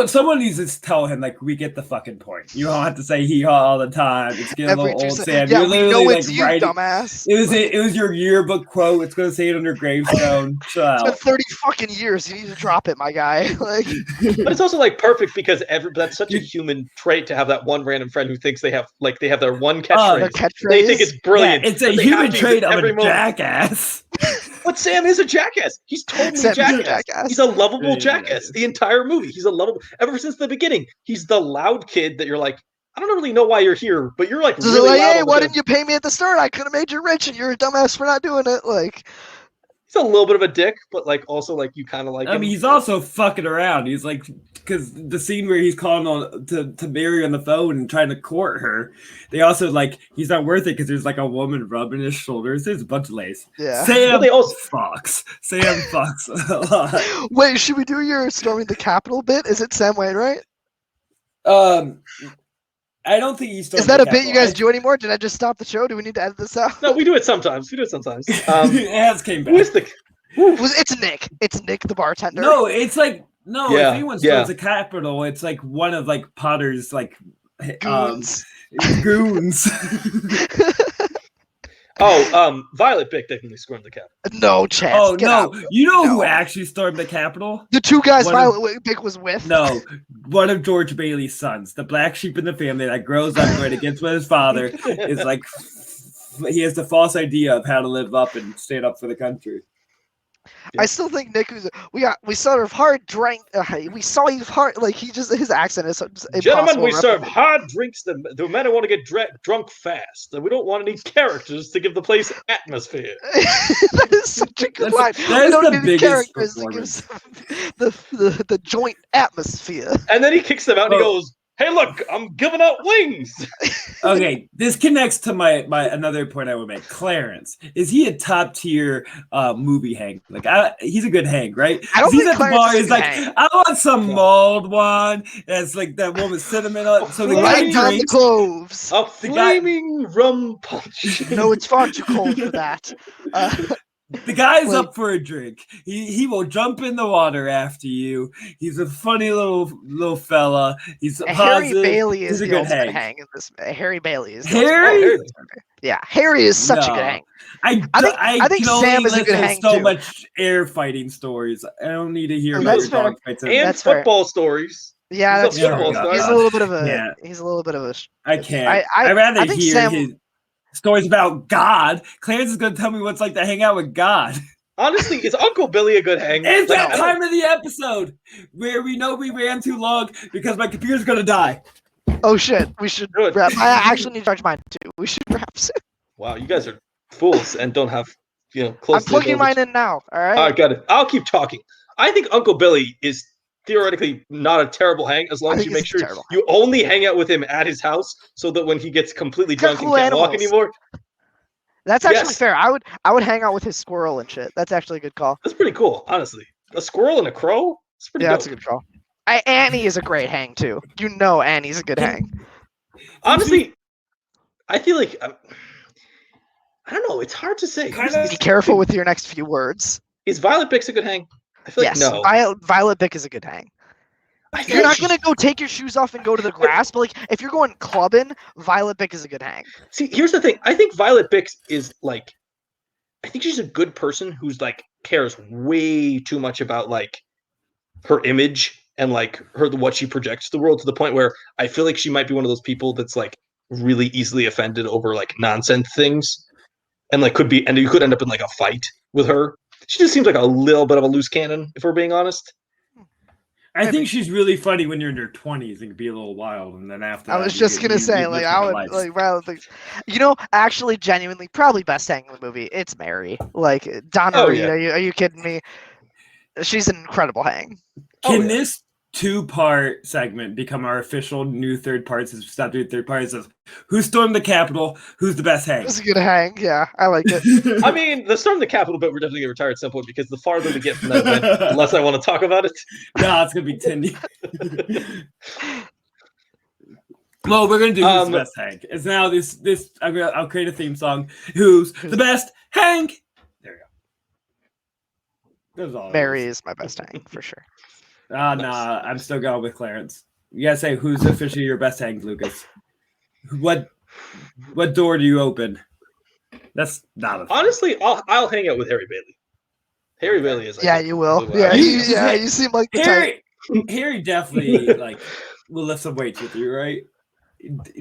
Someone needs to tell him, like, we get the fucking point. You don't have to say hee-haw all the time. It's getting a little old, Sam. Yeah, You're we know it's you, writing, dumbass. It was your yearbook quote. It's going to say it on your gravestone. It's been 30 fucking years. You need to drop it, my guy. Like, but it's also like perfect because that's such a human trait to have that one random friend who thinks they have their one catchphrase. They think it's brilliant. Yeah, it's a human trait of a jackass. But Sam is a jackass. He's totally jackass. He's a lovable jackass. The entire movie. He's a lovable. Ever since the beginning, he's the loud kid that you're like, I don't really know why you're here, but you're like really loud. Hey, why didn't you pay me at the start? I could have made you rich, and you're a dumbass for not doing it. Like, he's a little bit of a dick, but like also like you kind of like. I mean, he's also fucking around. He's like, because the scene where he's calling on to Mary on the phone and trying to court her, they also like he's not worth it because there's like a woman rubbing his shoulders. There's a bunch of lace. Yeah. Sam fucks a lot. Wait, should we do your storming the Capitol bit? Is it Sam Wainwright? I don't think he's. Is that a bit you guys do anymore? Did I just stop the show? Do we need to edit this out? No, we do it sometimes. It has came back. It's Nick. It's Nick the bartender. No, it's like if anyone storms the Capitol, it's like one of like Potter's like goons. Goons. Violet Bick definitely stormed the Capitol. No chance. Oh, no. You know who actually stormed the Capitol? The two guys Violet Bick was with? No. One of George Bailey's sons, the black sheep in the family that grows up right against what his father is like. He has the false idea of how to live up and stand up for the country. I still think Nick we serve hard drink. We saw you hard. Like his accent is impossible. Gentlemen, we serve hard drinks. The men who want to get drunk fast. And we don't want any characters to give the place atmosphere. That is such a good line. That is the biggest characters to give the joint atmosphere. And then he kicks them out and he goes, "Hey, look, I'm giving out wings." Okay, this connects to my another point I would make. Clarence, is he a top tier movie hang? Like, he's a good hang, right? I don't think at Clarence the bar. is He's like, hang. I want some mulled one. That's like that one with cinnamon on it. So the guy on the drinks. cloves. A flaming rum punch. No, it's far too cold for that. The guy's up for a drink. He will jump in the water after you. He's a funny little fella. He's Harry Bailey is a the ultimate hang in this. Harry Bailey is Harry. Yeah, Harry is such a good hang. I think Sam is a good hang so too. much air fighting stories. I don't need to hear That's about fair. dog fights. And football stories. Yeah, that's true. football He's a little bit of a. He's a little bit of a. I can't. I'd rather hear his stories about God. Clarence is going to tell me what's like to hang out with God. Honestly, is Uncle Billy a good hang? It's that time of the episode where we know we ran too long because my computer's going to die. Oh shit, we should Do it. wrap. I actually need to charge mine too. We should wrap soon. Wow, you guys are fools and don't have I'm close to plugging available. mine in now. All All right. right, got it. I'll keep talking. I think Uncle Billy is theoretically not a terrible hang as long as you make sure you only hang out with him at his house so that when he gets completely drunk and can't walk anymore. That's actually fair. I would hang out with his squirrel and shit. That's actually a good call. That's pretty cool, honestly. A squirrel and a crow? It's pretty dope. That's a good call. Annie is a great hang too. You know Annie's a good hang. Honestly, I feel like I don't know. It's hard to say. Be careful with your next few words. Is Violet Bix a good hang? I feel like no. Violet Bick is a good hang. You're not gonna go take your shoes off and go to the grass, but like if you're going clubbing, Violet Bick is a good hang. See, here's the thing. I think Violet Bix is like, I think she's a good person who's like cares way too much about like her image and like what she projects to the world to the point where I feel like she might be one of those people that's like really easily offended over like nonsense things, and like you could end up in like a fight with her. She just seems like a little bit of a loose cannon, if we're being honest. I think she's really funny when you're in your 20s and can be a little wild, and then after. I was just gonna say, like, I would like rather think, actually, genuinely, probably best hang in the movie. It's Mary, like Donna Reed. Yeah. Are you kidding me? She's an incredible hang. Can this 2-part segment become our official new third part since we stopped doing third parts of who stormed the Capitol, who's the best hang? It's a good hang, yeah. I like it. I mean, the storm the Capitol bit we're definitely gonna retire at some point because the farther we get from that event, the less I want to talk about it. No, it's gonna be Tindy. Well, we're gonna do who's the best hang. It's now this I'll create a theme song. Who's the best hang? There you go. Mary is my best hang for sure. Nah, I'm still going with Clarence. You gotta say who's officially your best hang, Lucas. What door do you open? That's not a thing. Honestly, I'll hang out with Harry Bailey. Harry Bailey is. You will. Yeah, you seem like the Harry. Harry definitely like will lift some weights with you, right?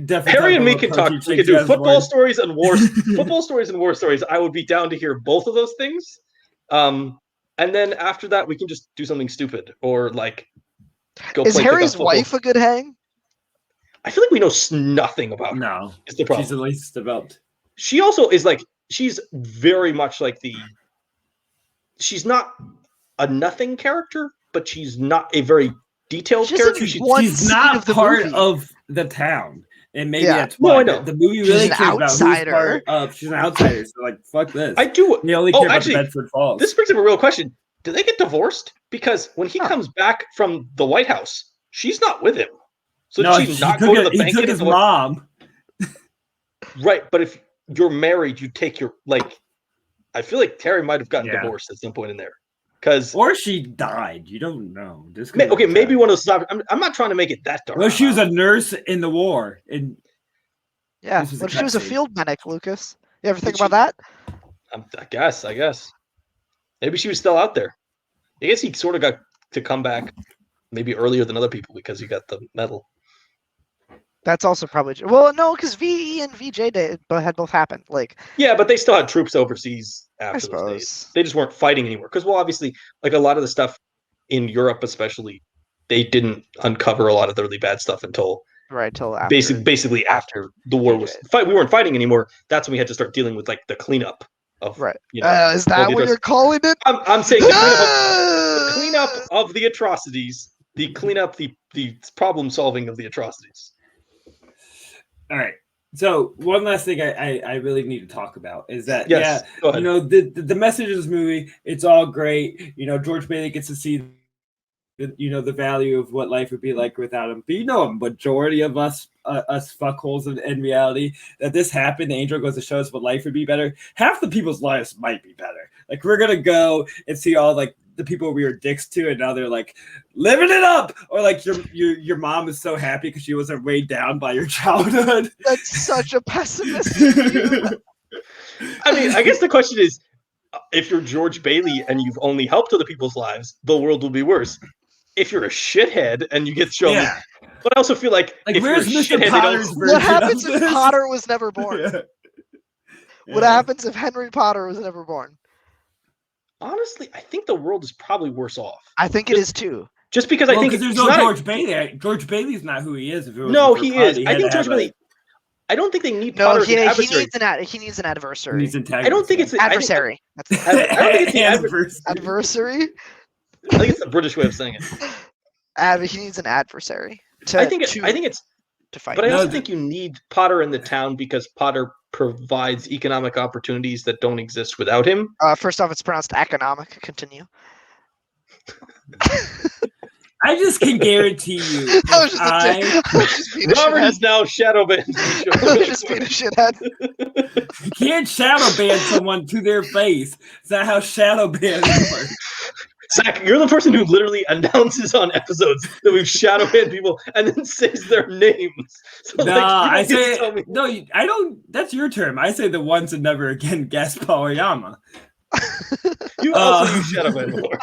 Definitely. Harry and me can talk. We can do football stories and war football stories and war stories. I would be down to hear both of those things. And then after that, we can just do something stupid or like go. Is Harry's wife a good hang? I feel like we know nothing about her. No, it's the problem. She's the least developed. She also is like she's very much like she's not a nothing character, but she's not a very detailed character. She's not part of the town. And maybe that's why. No, I know. The movie really cares about who's part of. She's an outsider. So, like, fuck this. I do. They only care about the Bedford Falls. This brings up a real question. Do they get divorced? Because when he comes back from the White House, she's not with him. So no, did she not go to the bank? He took his mom. Right, but if you're married, you take your I feel like Terry might have gotten divorced at some point in there. Or she died. You don't know. Maybe one of those. I'm not trying to make it that dark. Well, she was a nurse in the war. But she was a field medic, Lucas. You ever think about that? I guess. Maybe she was still out there. I guess he sort of got to come back maybe earlier than other people because he got the medal. That's also probably true. Well, no, because VE and VJ had both happened. Yeah, but they still had troops overseas after those days. They just weren't fighting anymore. Because, obviously, like a lot of the stuff in Europe, especially, they didn't uncover a lot of the really bad stuff until after. Basically after the war was fight. We weren't fighting anymore. That's when we had to start dealing with like the cleanup of is that what you're calling it? I'm saying the cleanup of the atrocities. The cleanup, the problem solving of the atrocities. All right. So one last thing I really need to talk about is that the message of this movie, it's all great. George Bailey gets to see the value of what life would be like without him. But a majority of us fuckholes in reality, that this happened, the angel goes to show us what life would be better. Half the people's lives might be better. Like we're gonna go and see all like the people we were dicks to, and now they're like living it up. Or like your mom is so happy because she wasn't weighed down by your childhood. That's such a pessimistic view. I mean, I guess the question is, if you're George Bailey and you've only helped other people's lives, the world will be worse. If you're a shithead and you get shown, but I also feel like if where's you're a Mr. shithead, Potter's what happens if Potter was never born? What happens if Henry Potter was never born? Honestly, I think the world is probably worse off. I think it is too. Just because I think there's it's no not George Bailey. George Bailey's not who he is. If it was no, for he Potter, is. I think George Bailey. I don't think they need Potter as an adversary. He needs an adversary. He's I don't think it's adversary. I don't think it's the Adversary. I think it's the British way of saying it. He needs an adversary. I think it's to fight. But I also think you need Potter in the town because Potter provides economic opportunities that don't exist without him. First off, it's pronounced economic. Continue. I just can guarantee you. Robert is now shadow banned. Just being a shithead. You can't shadow ban someone to their face. It's not how shadow ban works. Zach, you're the person who literally announces on episodes that we've shadow banned people and then says their names. So, I don't. That's your term. I say the once and never again guest Polyama. You also use shadow ban before.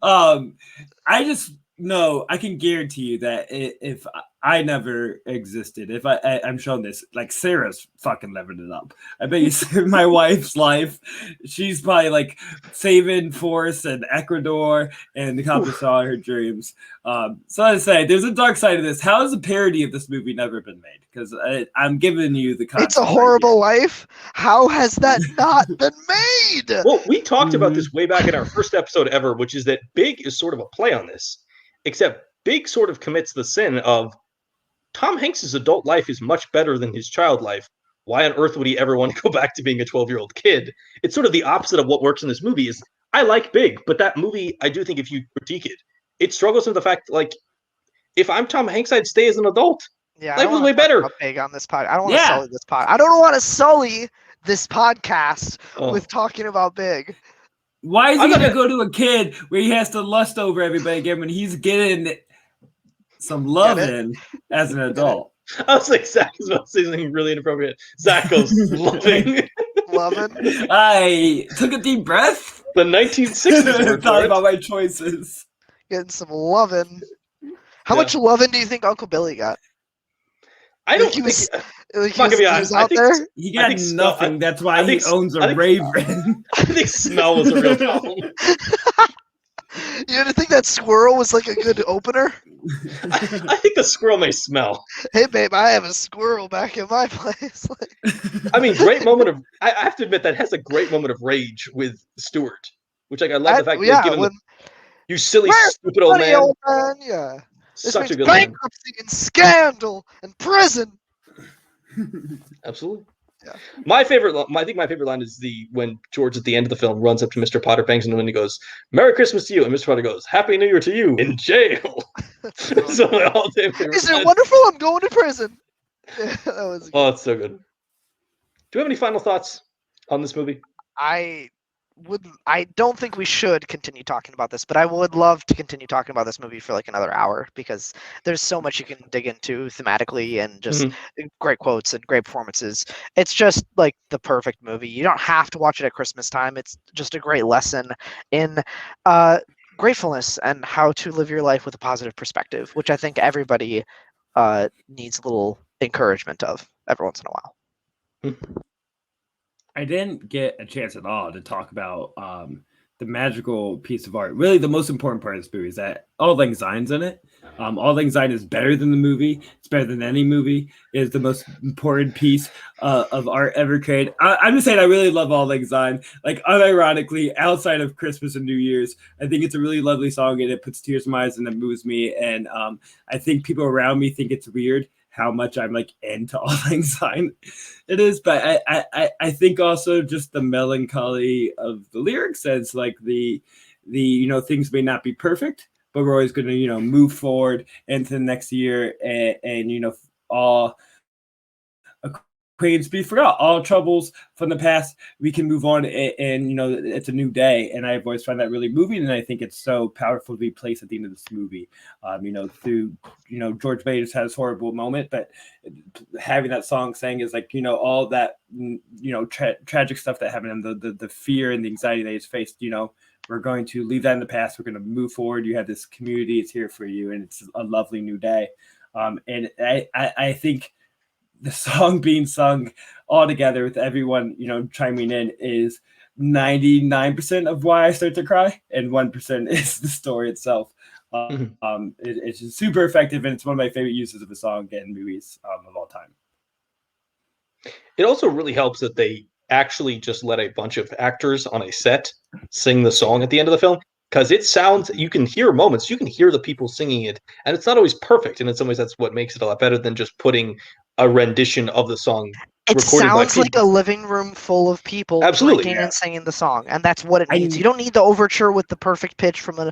I just know I can guarantee you that if I never existed, if I'm showing this, like Sarah's fucking living it up. I bet you my wife's life, she's probably like saving forests in Ecuador and accomplishing all her dreams. So I say there's a dark side of this. How has a parody of this movie never been made? Because I'm giving you the concept. It's a horrible life. How has that not been made? Well, we talked about this way back in our first episode ever, which is that Big is sort of a play on this, except Big sort of commits the sin of Tom Hanks's adult life is much better than his child life. Why on earth would he ever want to go back to being a 12-year-old kid? It's sort of the opposite of what works in this movie. Is I like Big, but that movie, I do think if you critique it, it struggles with the fact like if I'm Tom Hanks, I'd stay as an adult. Yeah, life was way better. Big on this pod. I don't want to sully this pod. I don't want to sully this podcast with talking about Big. Why is he going to go to a kid where he has to lust over everybody again when he's getting some loving as an adult? I was like, Zach is about to say something really inappropriate. Zach goes, loving. Loving. I took a deep breath. The 1960s. Thought about my choices. Getting some loving. How much loving do you think Uncle Billy got? I don't think he was out there. He got nothing. That's why he owns a raven. I think smell was a real problem. You didn't think that squirrel was like a good opener? I think the squirrel may smell. Hey, babe, I have a squirrel back in my place. I mean, great moment of. I have to admit that has a great moment of rage with Stewart, which I love the fact that given you silly, stupid old man. Yeah. Such a good bankruptcy and scandal and prison. Absolutely. Yeah. I think my favorite line is when George at the end of the film runs up to Mr. Potter, bangs on him, and he goes, "Merry Christmas to you," and Mr. Potter goes, "Happy New Year to you in jail." So my all-time favorite. Is it wonderful? I'm going to prison. Yeah, that was. Oh, it's so good. Do you have any final thoughts on this movie? I don't think we should continue talking about this, but I would love to continue talking about this movie for like another hour because there's so much you can dig into thematically and just great quotes and great performances. It's just like the perfect movie. You don't have to watch it at Christmas time. It's just a great lesson in gratefulness and how to live your life with a positive perspective, which I think everybody needs a little encouragement of every once in a while. I didn't get a chance at all to talk about the magical piece of art. Really, the most important part of this movie is that Auld Lang Syne's in it. Auld Lang Syne is better than the movie. It's better than any movie. It is the most important piece of art ever created. I'm just saying I really love Auld Lang Syne. Like, unironically, outside of Christmas and New Year's, I think it's a really lovely song, and it puts tears in my eyes, and it moves me. And I think people around me think it's weird how much I'm like into Auld Lang Syne it is, but I think also just the melancholy of the lyrics says like the things may not be perfect, but we're always going to move forward into the next year and all acquaintance be forgot, all troubles from the past, we can move on and it's a new day. And I've always found that really moving, and I think it's so powerful to be placed at the end of this movie. Through George Bailey just had this horrible moment, but having that song sang is like all that tragic stuff that happened and the fear and the anxiety that he's faced. We're going to leave that in the past. We're going to move forward. You have this community. It's here for you. And it's a lovely new day. And I think the song being sung all together with everyone, chiming in is 99% of why I start to cry, and 1% is the story itself. It's just super effective, and it's one of my favorite uses of a song in movies of all time. It also really helps that they actually just let a bunch of actors on a set sing the song at the end of the film, because it sounds, you can hear moments, you can hear the people singing it, and it's not always perfect. And in some ways, that's what makes it a lot better than just putting a rendition of the song. It recorded by sounds like people. a living room full of people Absolutely, drinking yeah. and singing the song, and that's what it needs. I- You don't need the overture with the perfect pitch from a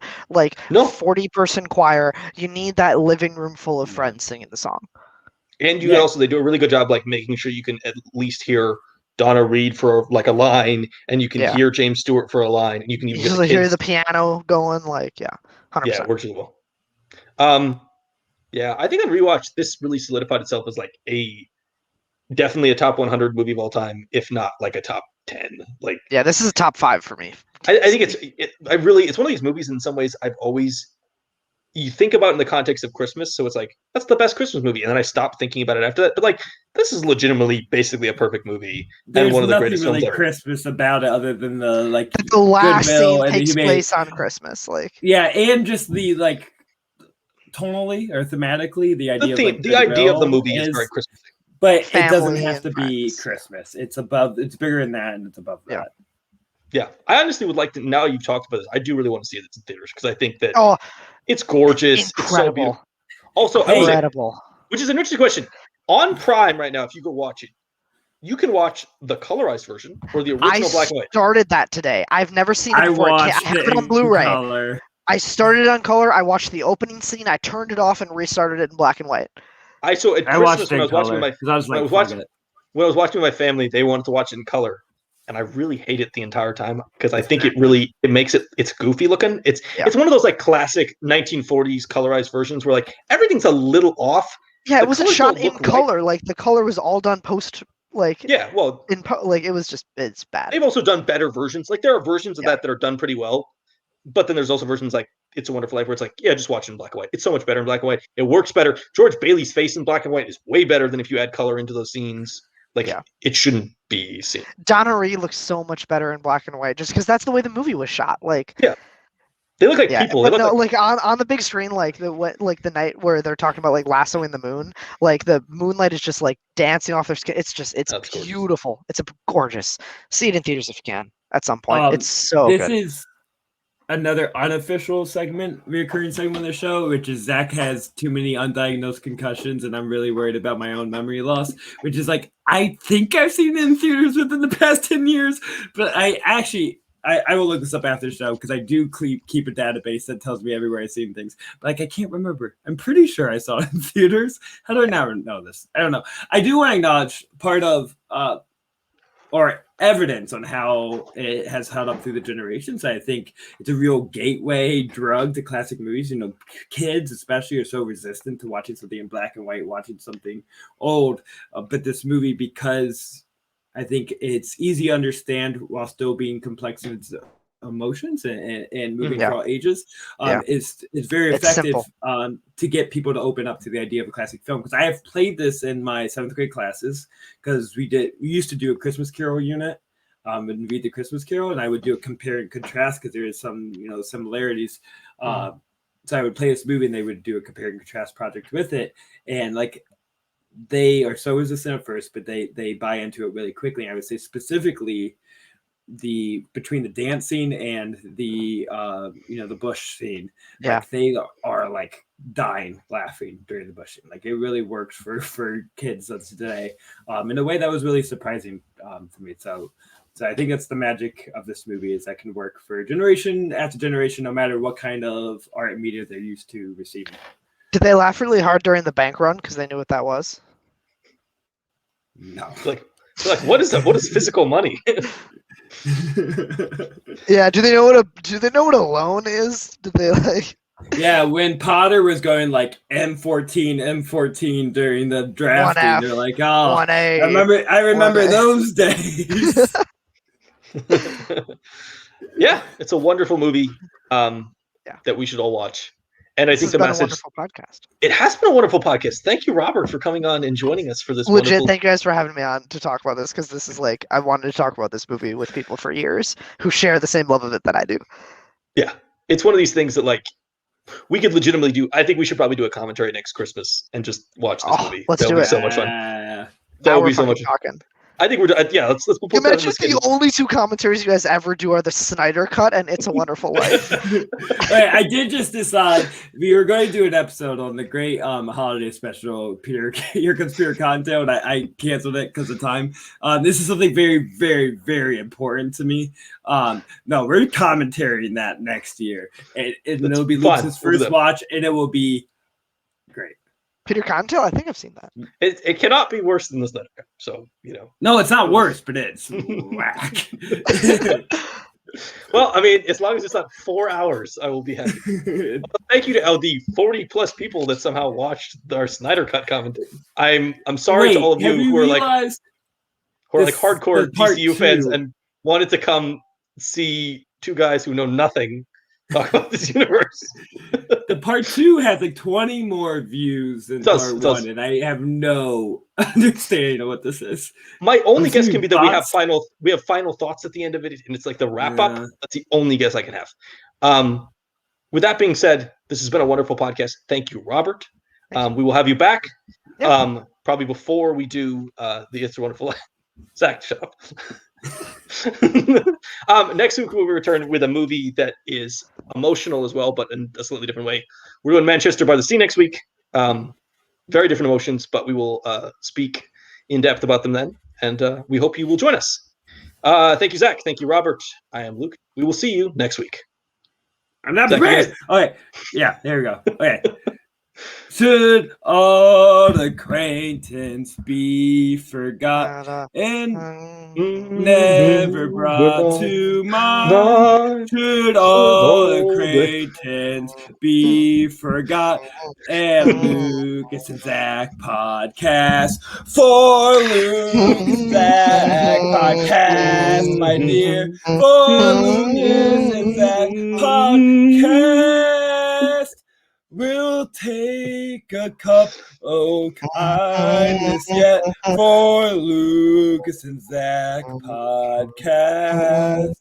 No. 40-person choir. You need that living room full of friends singing the song. And you Yeah. also, they do a really good job like making sure you can at least hear Donna Reed for like a line, and you can Yeah. hear James Stewart for a line, and you can even get You the hear kids. the piano going, 100%. Yeah, it works really well. Yeah, I think on rewatch, this really solidified itself as like definitely a top 100 movie of all time, if not like a top 10. Like, Yeah, this is a top 5 for me. I think it's one of these movies in some ways you think about it in the context of Christmas, so it's like, that's the best Christmas movie. And then I stopped thinking about it after that. But like, this is legitimately basically a perfect movie There's and one of the nothing greatest really films ever. Christmas about it other than the like The last goodwill scene and the takes humanity. place on Christmas. Yeah, and just the like tonally or thematically, the idea of like The idea of the goodwill movie is very Christmas. but it doesn't family have to and be friends. Christmas. It's bigger than that, and it's above Yeah. that. Yeah, I honestly would like to. Now you've talked about this, I do really want to see this in theaters because I think that Oh, it's gorgeous. It's so beautiful. incredible. Also, I will say, Incredible. which is an interesting question. On Prime right now, if you go watch it, you can watch the colorized version or the I original black and white. started that today. I've never seen it I before. I watched have it it on in Blu-ray. color. I started it on color. I watched the opening scene. I turned it off and restarted it in black and white. So at I Christmas watched it when I in was watching color with my because I was when I like, was fuck watching it. when I was watching with my family, they wanted to watch it in color, and I really hate it the entire time because I think it makes it's goofy looking. It's one of those like classic 1940s colorized versions where like everything's a little off. Yeah, The it wasn't colors shot don't in look color. Like the color was all done post. Yeah, well, it was just it's bad. they've also done better versions. Like there are versions of Yeah. that are done pretty well, but then there's also versions like It's a Wonderful Life where it's like, yeah, just watch it in black and white. It's so much better in black and white. It works better. George Bailey's face in black and white is way better than if you add color into those scenes. Like, it shouldn't be seen. Donna Reed looks so much better in black and white just because that's the way the movie was shot. Like, yeah, they look like people. But they look no, like on the big screen, like the night where they're talking about like lassoing the moon, like the moonlight is just like dancing off their skin. It's beautiful. It's gorgeous. See it in theaters if you can at some point. It's so this good. This is another unofficial recurring segment of the show, which is Zack has too many undiagnosed concussions, and I'm really worried about my own memory loss, which is like, I think I've seen it in theaters within the past 10 years, but I will look this up after the show because I do keep a database that tells me everywhere I've seen things. But like, I can't remember. I'm pretty sure I saw it in theaters. How do I now know this? I don't know. I do want to acknowledge part of or evidence on how it has held up through the generations. I think it's a real gateway drug to classic movies. You know, kids especially are so resistant to watching something in black and white, watching something old. But this movie, because I think it's easy to understand while still being complex in its emotions and moving for all ages, is very effective to get people to open up to the idea of a classic film. Because I have played this in my 7th grade classes because we used to do a Christmas Carol unit and read the Christmas Carol, and I would do a compare and contrast because there is some similarities. So I would play this movie and they would do a compare and contrast project with it, and like, they are so resistant at first, but they buy into it really quickly. I would say specifically between the dance scene and the the bush scene, like they are like dying laughing during the bush scene. Like, it really works for kids of today in a way that was really surprising for me. So I think that's the magic of this movie, is that can work for generation after generation, no matter what kind of art media they're used to receiving. Did they laugh really hard during the bank run because they knew what that was? No. Like what is that? What is physical money? Yeah, do they know what a loan is? Did they like? Yeah, when Potter was going like M14 during the drafting, they're like, oh, 1A, I remember those days. Yeah, it's a wonderful movie that we should all watch. And I This think has the been a message. wonderful podcast. It has been a wonderful podcast. Thank you, Robert, for coming on and joining us for this Legit, wonderful. thank you guys for having me on to talk about this, because this is like, I wanted to talk about this movie with people for years who share the same love of it that I do. Yeah, it's one of these things that like we could legitimately do. I think we should probably do a commentary next Christmas and just watch this movie. Let's That do would be it. so much fun. Yeah. That Now would we're be so fucking much. talking. I think we'll put that in Imagine the the schedule. only two commentaries you guys ever do are the Snyder Cut and It's a Wonderful Life. Wait, I did just decide we were going to do an episode on the great holiday special, Peter, Your Conspiracy Content. I canceled it because of time. This is something very, very, very important to me. No, we're commentating that next year. And it'll be fun. Lucas's We'll do first that. watch, and it will be great. Peter Conto? I think I've seen that. It cannot be worse than the Snyder Cut. So No, it's not worse, but it's whack. Well, I mean, as long as it's not 4 hours, I will be happy. Thank you to LD, 40 plus people that somehow watched our Snyder Cut commentary. I'm sorry to all of you who are like hardcore DCU fans and wanted to come see two guys who know nothing talk about this universe. The part 2 has like 20 more views than part 1, and I have no understanding of what this is. My only guess can be that we have final thoughts at the end of it, and it's like the wrap up. That's the only guess I can have. With that being said, this has been a wonderful podcast. Thank you, Robert. We will have you back. Yeah. Probably before we do the It's a Wonderful Life. Zach, shut up. Next week we'll return with a movie that is emotional as well, but in a slightly different way. We're doing Manchester by the Sea next week. Very different emotions, but we will speak in depth about them then, and we hope you will join us. Thank you, Zach. Thank you, Robert. I am Luke. We will see you next week. I'm not Zach, prepared. Okay. Yeah, there we go. Okay. Should old acquaintance be forgot and never brought to mind? Should old acquaintance be forgot? And Lucas and Zack podcast for Lucas and Zack podcast, my dear. For Lucas and Zack podcast. We'll take a cup of kindness yet for Lucas and Zack podcast.